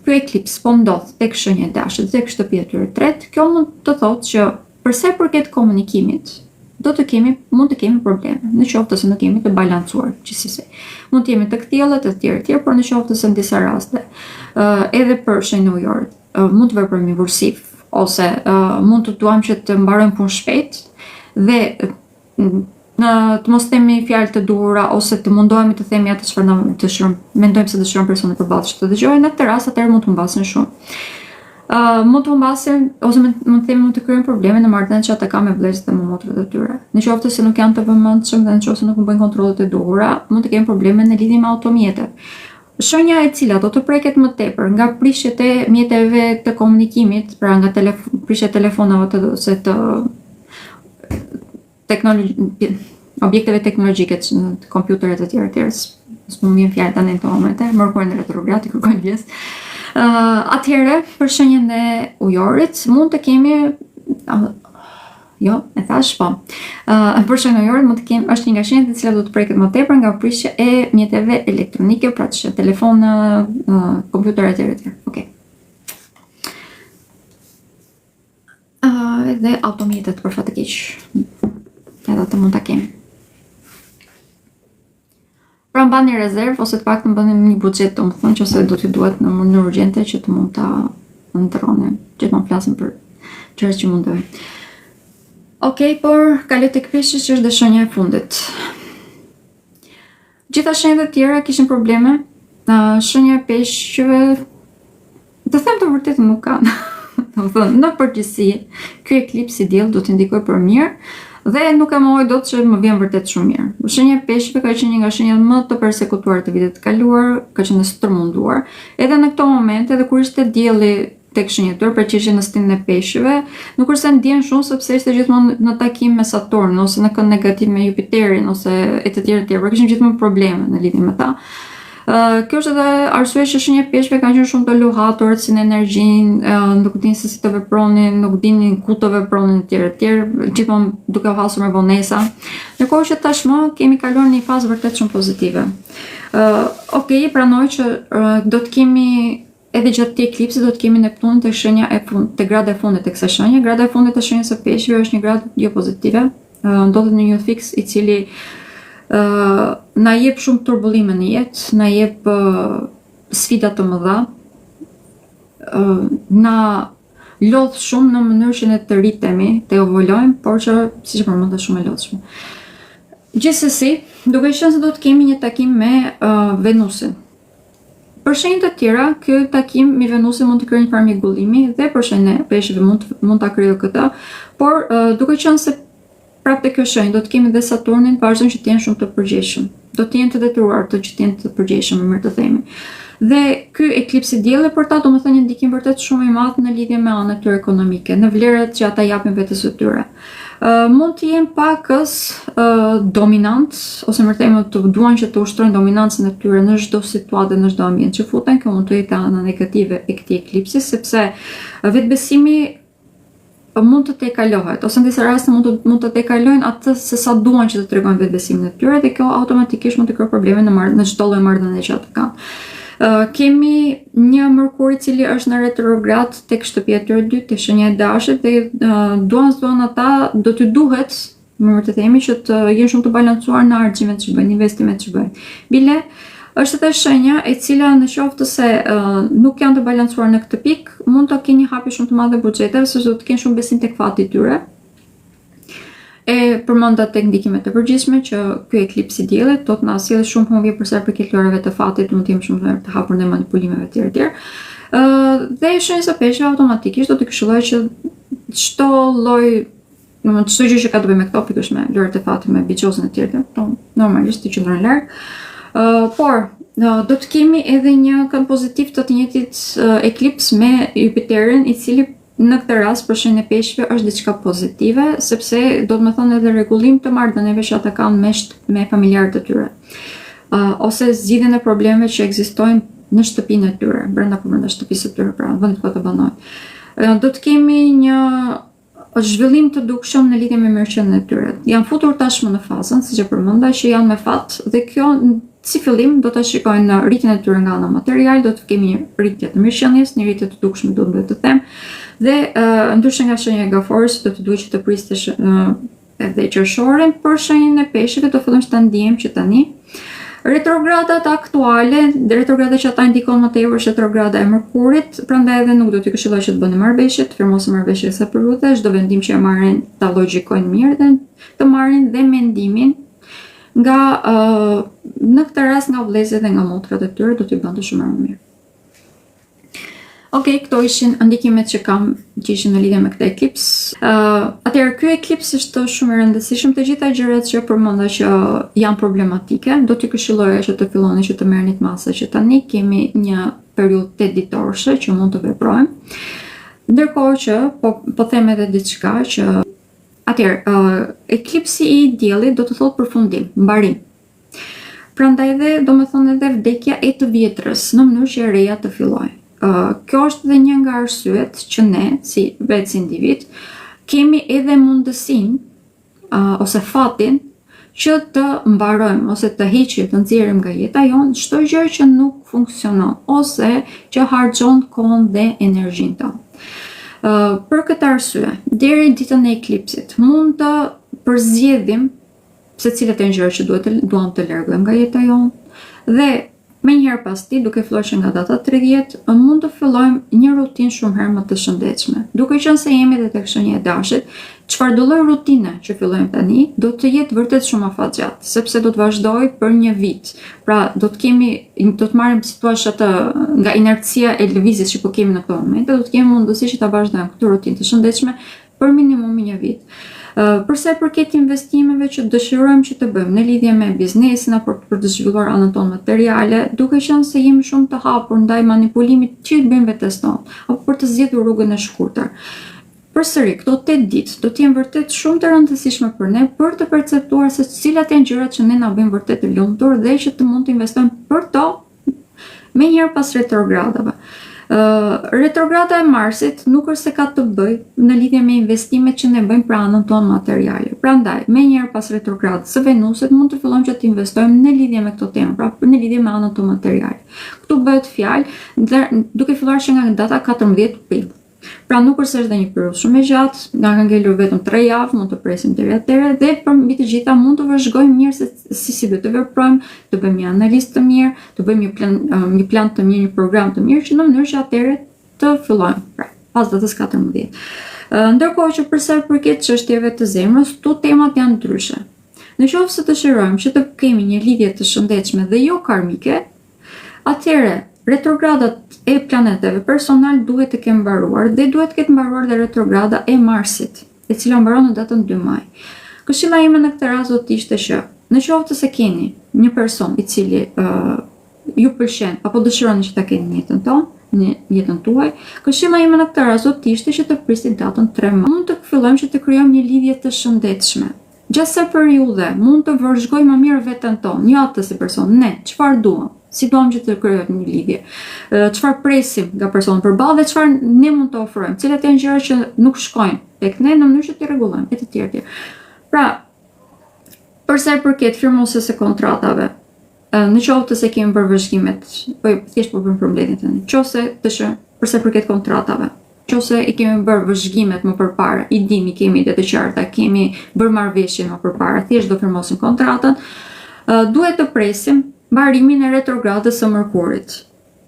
ky eklips po ndodh tek shenja e dashit, tek shtëpia e tyre tretë, kjo mund të thotë që për sa i përket komunikimit, mund të kemi probleme, në qoftë se nuk jemi të balancuar gjithsesi. Mund të jemi të kthjellët e tjerë, por në qoftë se në disa raste, edhe për shenjën e ujorit, mund të veprojmë impulsiv ose mund të duam që të mbarojmë punë shpejt dhe të mos themi fjalë të duhura ose të mundohemi të themi atë çfarë mendojmë se dëshirojmë personi përballë që të dëgjojë, në këtë rast atëherë mund të humbasin shumë. Mund të humbasin ose mund të themi mund të krijojnë probleme në marrëdhëniet që ata kanë me vëllezërit dhe me motrat e tyre. Në qoftë se nuk janë të vëmendshëm dhe në qoftë se nuk bëjnë kontrollet e duhura, mund të kenë probleme në lidhje me automjetet. Shenja e cila do të preket më tepër nga prishjet e mjeteve të komunikimit, pra nga prishjet e telefonave ose të objekteve teknologjike, të kompjuterit e tjera, s'më vjen fjalë tani në këto momente, mërkurën e retrograd i kërkojnë pjesë. Atëherë, për shenjën e ujorit, mund të kemi për shenjën e ujorit mund të kemi, është një nga shenjat e cilat do të preket më tepër nga prishja e mjeteve elektronike, pra që telefona, kompjuterit e tjera. Okej. Edhe automjetet për fat të keq. Edhe të mund ta kemi. Pra mbani rezervë ose të paktën bëni një buxhet, domethënë që ose do t'i duhet në mënyrë urgjente që të mund ta ndroni. Gjithmonë flasim për çfarë që mundoj. Okej, por kaloj tek peshqit që është dhe shenja e fundit. Gjitha shenjat e tjera kishin probleme. Shenja e peshqve, të them të vërtetë nuk kanë. Domethënë, në përgjithësi, ky eklips i diellit do të ndikojë për mirë. Dhe nuk e mohoj dot që më vjen vërtet shumë mirë. Shenja e peshqve ka qenë një nga shenjat më të përsekutuara të vitit të kaluar, ka qenë stërmunduar. Edhe në këto momente, edhe kur ishte dielli tek shenjator, pra që ishin në stinën e peshqve, nuk është se ndjen shumë sepse ishte gjithmonë në takim me Saturn ose në kënd negativ me Jupiterin ose e të tjerë, pra kishin gjithmonë probleme në lidhje me ta. Kjo është edhe arsye që shenja e peshqve kanë qenë shumë të luhatur si në energjinë, nuk dinë se si të vepronin, nuk dinin ku të vepronin etj, gjithmonë duke u hasur me vonesa. Ndërkohë që tashmë kemi kaluar në një fazë vërtet shumë pozitive. Okej, pranoj që do të kemi edhe gjatë këtij eklipsi do të kemi Neptunin tek shenja e fundit, tek grada e fundit të kësaj shenje. Grada e fundit të shenjës së peshqve është një gradë jo pozitive, ndodhet në një fiks i cili na jep shumë turbullime në jetë, na jep sfida të mëdha, na lodh shumë në mënyrë që ne të rritemi, të evolojmë, por që siç përmenda shumë e lodhshme. Gjithsesi, duke qenë se do të kemi një takim me Venusin. Për shenjat e tjera, ky takim me Venusin mund të krijojë një farë mregullimi dhe për shenjën e peshqve mund ta krijojë këtë, por duke qenë se prapë te kjo shenjë do të kemi dhe Saturnin, vazhdojnë që të jenë shumë të përgjegjshëm. Do të jenë të detyruar të që të jenë të përgjegjshëm, më mirë të themi. Dhe ky eklips i diellit për ta domethënë një ndikim vërtet shumë i madh në lidhje me anën e tyre ekonomike, në vlerat që ata japin vetes së tyre. Mund të jenë pakës dominant, ose më thënë të duan që të ushtrojnë dominancën e tyre në çdo situatë, në çdo ambient që futen, kjo mund të jetë ana negative e këtij eklipsi, sepse vetbesimi mund të tejkalohet, ose në disa raste mund të tejkalojnë atë se sa duan që të tregojnë vetbesimin e tyre dhe kjo automatikisht mund të krijojë probleme në çdo lloj marrëdhënie që ata kanë. Kemi një Mërkur i cili është në retrograd tek shtëpia e tyre dytë, tek shenja e dashit dhe duan ata do t'y duhet, më të themi, që të jenë shumë të balancuar në argjimet që bëjnë, investimet që bëjnë. Bile është edhe shenja e cila në qoftë se nuk janë të balancuar në këtë pikë, mund të kenë një hapje shumë të madhe buxheteve, sepse do të kenë shumë besim tek fati i tyre. E përmenda tek ndikimet e përgjithshme që ky eklips i diellit do të na sjellë shumë humbje për sa i përket lorave të fatit, mund të jemi shumë të hapur në manipulimeve të tjera. Dhe shenja e peshqve automatikisht do të këshilloj që çdo lloj, domethënë çdo gjë që ka të bëjë me këto, pikërisht me lorët e fatit, me biçozën e tjerë, normalisht të qëndron larg. Por do të kemi edhe një kënd pozitiv të njëjtit eklips me Jupiterin, i cili në këtë rast për shenjën e peshqve është diçka pozitive, sepse do të më thonë edhe rregullim të marrëdhënieve që ata kanë me familjarët e tyre, ose zgjidhjen e problemeve që ekzistojnë në shtëpinë e tyre, brenda shtëpisë së tyre, pra vendit ku të banojnë. Do të kemi një zhvillim të dukshëm në lidhje me mirëqenien e tyre. Janë futur tashmë në fazën, siç e përmenda, që janë me fat dhe kjo si fillim do ta shikojnë në rritjen e tyre nga ana materiale, do të kemi një rritje të mirëqenies, një rritje të dukshme duhet të them. Dhe ndryshe nga shenja e Gaforit, do të duhet që të pristesh edhe qershorin, për shenjën e peshqve do fillojmë të ndiejmë që tani retrogradat aktuale, retrograda që ata indikon më tepër është retrograda e Mërkurit, prandaj edhe nuk do t'i këshilloj që të bëni marrëveshje, të firmosë marrëveshje sa për rrugë, çdo vendim që e marrin ta logjikojnë mirë dhe të marrin dhe mendimin nga në këtë rast nga vëllezërit dhe nga motrat e tyre, do t'i bënte shumë më mirë. Okej, këto ishin ndikimet që ishin në lidhje me këtë eklips. Atëherë ky eklips është shumë i rëndësishëm, të gjitha gjërat që përmenda që janë problematike, do t'ju këshilloja që të filloni që të merrni të masa që tani kemi një periudhë 8 ditorëshe që mund të veprojmë. Ndërkohë që po them edhe diçka që eklipsi i diellit do të thotë përfundim, mbarim. Prandaj dhe do të thonë edhe vdekja e të vjetrës në mënyrë që e reja të fillojë. Kjo është dhe një nga arsyet që ne, si vetë si individ, kemi edhe mundësinë ose fatin që të mbarojmë ose të heqim, të nxjerrim nga jeta jonë çdo gjë që nuk funksionon ose që harxhon kohën dhe energjinë tonë. Për këtë arsye, deri ditën e eklipsit, mund të përzgjedhim se cilat janë gjërat që duam të largojmë nga jeta jonë dhe me njëherë pas ti, duke filluar që nga data 30, mund të fillojmë një rutinë shumë herë më të shëndetshme. Duke qenë se jemi dhe tek shenja e dashit, çfarë do lloj rutine që fillojmë tani, do të jetë vërtet shumë afatgjatë, sepse do të vazhdoj për një vit. Pra, do të marrim situash atë nga inercia e lëvizjes që po kemi në këtë moment, do të kemi mundësi që ta vazhdojmë këtë rutinë të shëndetshme për minimum një vit. Përsa i përket investimeve që dëshirojmë që të bëjmë në lidhje me biznesin apo për të zhvilluar anën tonë materiale, duke qenë se jemi shumë të hapur ndaj manipulimit që i bëjmë vetes tonë, apo për të zgjedhur rrugën e shkurtër. Përsëri, këto 8 ditë do të jenë vërtet shumë të rëndësishme për ne për të perceptuar se cilat janë gjërat që ne na bëjnë vërtet të lumtur dhe që të mund të investojmë për to menjëherë pas retrogradave. Retrograda e Marsit nuk është se ka të bëjë në lidhje me investimet që ne bëjmë për anën tonë materiale. Prandaj, menjëherë pas retrogradës së Venusit mund të fillojmë që të investojmë në lidhje me këto temë, pra në lidhje me anën tonë materiale. Këtu bëhet fjalë duke filluar që nga data 14 prill. Pra nuk është edhe një periudhë shumë e gjatë, nga ka ngelur vetëm 3 javë, mund të presim deri atëherë dhe për mbi të gjitha mund të vazhdojmë mirë se si do të veprojmë, të bëjmë një analizë të mirë, të bëjmë një plan të mirë, një program të mirë që në mënyrë që atëherë të fillojmë, pra, pas datës 14. Ndërkohë që përsa i përket çështjeve të zemrës, këto temat janë ndryshe. Në qoftë se dëshirojmë që të kemi një lidhje të shëndetshme dhe jo karmike, atëherë retrogradat e planeteve personal duhet të kemë mbaruar dhe duhet të ketë mbaruar dhe retrograda e Marsit, e cila mbaron në datën 2 maj. Këshilla ime në këtë rast do të ishte që në qoftë se keni një person i cili ju pëlqen apo dëshironi që ta keni në jetën tonë, në jetën tuaj, këshilla ime në këtë rast do të ishte që të prisni datën 3 maj. Mund të fillojmë që të krijojmë një lidhje të shëndetshme. Gjatë kësaj periudhe mund të vërzhgojmë më mirë veten tonë, jo atë si person, ne, çfarë duam, si duam që të krijohet një lidhje, çfarë presim nga personi përballë dhe çfarë ne mund të ofrojmë, cilat janë gjërat që nuk shkojnë tek ne në mënyrë që t'i rregullojmë e të tjerë. Pra, përsa i përket firmosjes së kontratave, në qoftë se kemi bërë vëzhgimet, po thjesht po bëjmë përmbledhjen tani. Nëse përsa i përket kontratave, nëse i kemi bërë vëzhgimet më përpara, i dimi kemi dhe të qarta, kemi bërë marrëveshjen më përpara, thjesht do firmosim kontratën, duhet të presim mbarimin e retrogradës së Mërkurit.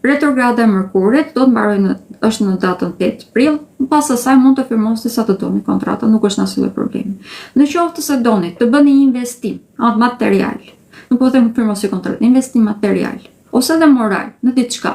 Retrograda e Mërkurit do të mbarojë është në datën 8 prill, pas asaj mund të firmosni sa të doni kontratën, nuk është asnjë problemi. Në qoftë se doni të bëni një investim material, nuk po them firmosni kontratë, investim material ose edhe moral në diçka.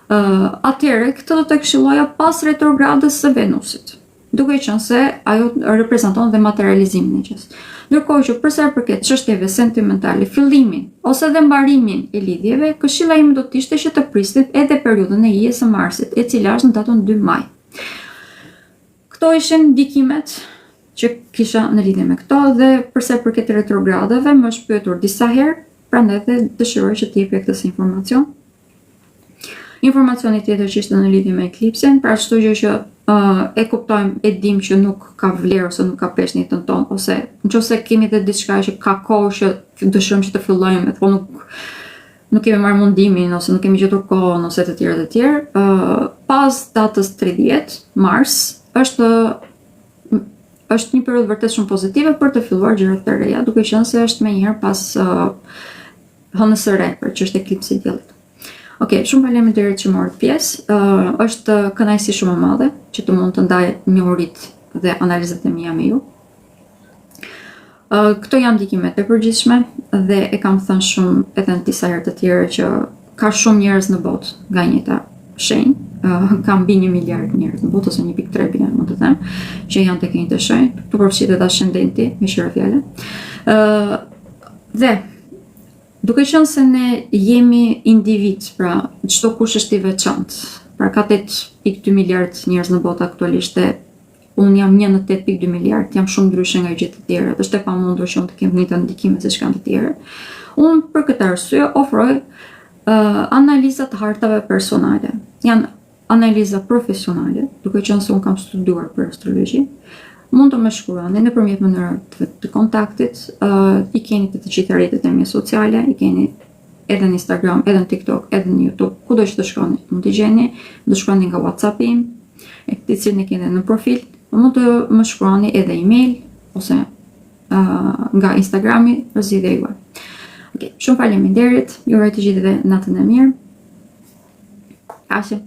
Atëherë këtë do të këshilloja pas retrogradës së Venusit, duke qenë se ajo reprezenton dhe materializimin e gjës. Ndërkohë që përsa i përket çështjeve sentimentale, fillimin ose edhe mbarimin e lidhjeve, këshilla ime do të ishte që të prisnim edhe periudhën e hijes së Marsit, e cila është në datën 2 maj. Këto ishin ndikimet që kisha në lidhje me këto dhe përsa i përket retrogradave, më është pyetur disa herë, prandaj dhe dëshiroj që të jepja këtë informacion. Informacioni tjetër që ishte në lidhje me eklipsin, pra çdo gjë që e kuptojmë, e dim që nuk ka vlerë ose nuk ka peshë në jetën tonë, ose nëse kemi edhe diçka që ka kohë që dëshirojmë që të fillojmë, po nuk kemi marrë mundimin ose nuk kemi gjetur kohën ose të tjerë, pas datës 30 mars është një periudhë vërtet shumë pozitive për të filluar gjëra të reja, duke qenë se është menjëherë pas hënës së re për çështën e eklipsit të diellit. Okej, shumë faleminderit që morët pjesë. Është kënaqësi shumë e madhe që të mund të ndaj njohuritë dhe analizat e mia me ju. Këto janë ndikimet e përgjithshme dhe e kam thënë shumë edhe në disa herë të tjera që ka shumë njerëz në botë nga njëjta shenjë. Ka mbi 1 miliard njerëz në botë ose 1.3 miliard mund të them, që janë tek njëjta shenjë. Tu përfshihet edhe ascendenti, me qira fjalë. Dhe duke qenë se ne jemi individ, pra çdo kush është i veçantë. Pra ka 8.2 miliard njerëz në botë aktualisht dhe unë jam 1 në 8.2 miliard, jam shumë ndryshe nga gjithë të tjerët, është e pamundur që unë të kem të njëjta ndikime siç kanë të tjerët. Unë për këtë arsye ofroj analiza të hartave personale. Janë analiza profesionale, duke qenë se unë kam studiuar për astrologji. Mund të më shkruani nëpërmjet mënyrave të kontaktit, i keni të gjitha rrjetet e mia sociale, i keni edhe në Instagram, edhe në TikTok, edhe në YouTube, kudo që të shkoni, mund t'i gjeni, do shkruani nga WhatsApp-i im. të cilin e keni në profil, mund të më shkruani edhe email ose nga Instagrami zgjidhja juaj. Okej, shumë faleminderit. Ju uroj të gjithëve natën e mirë. Aqe.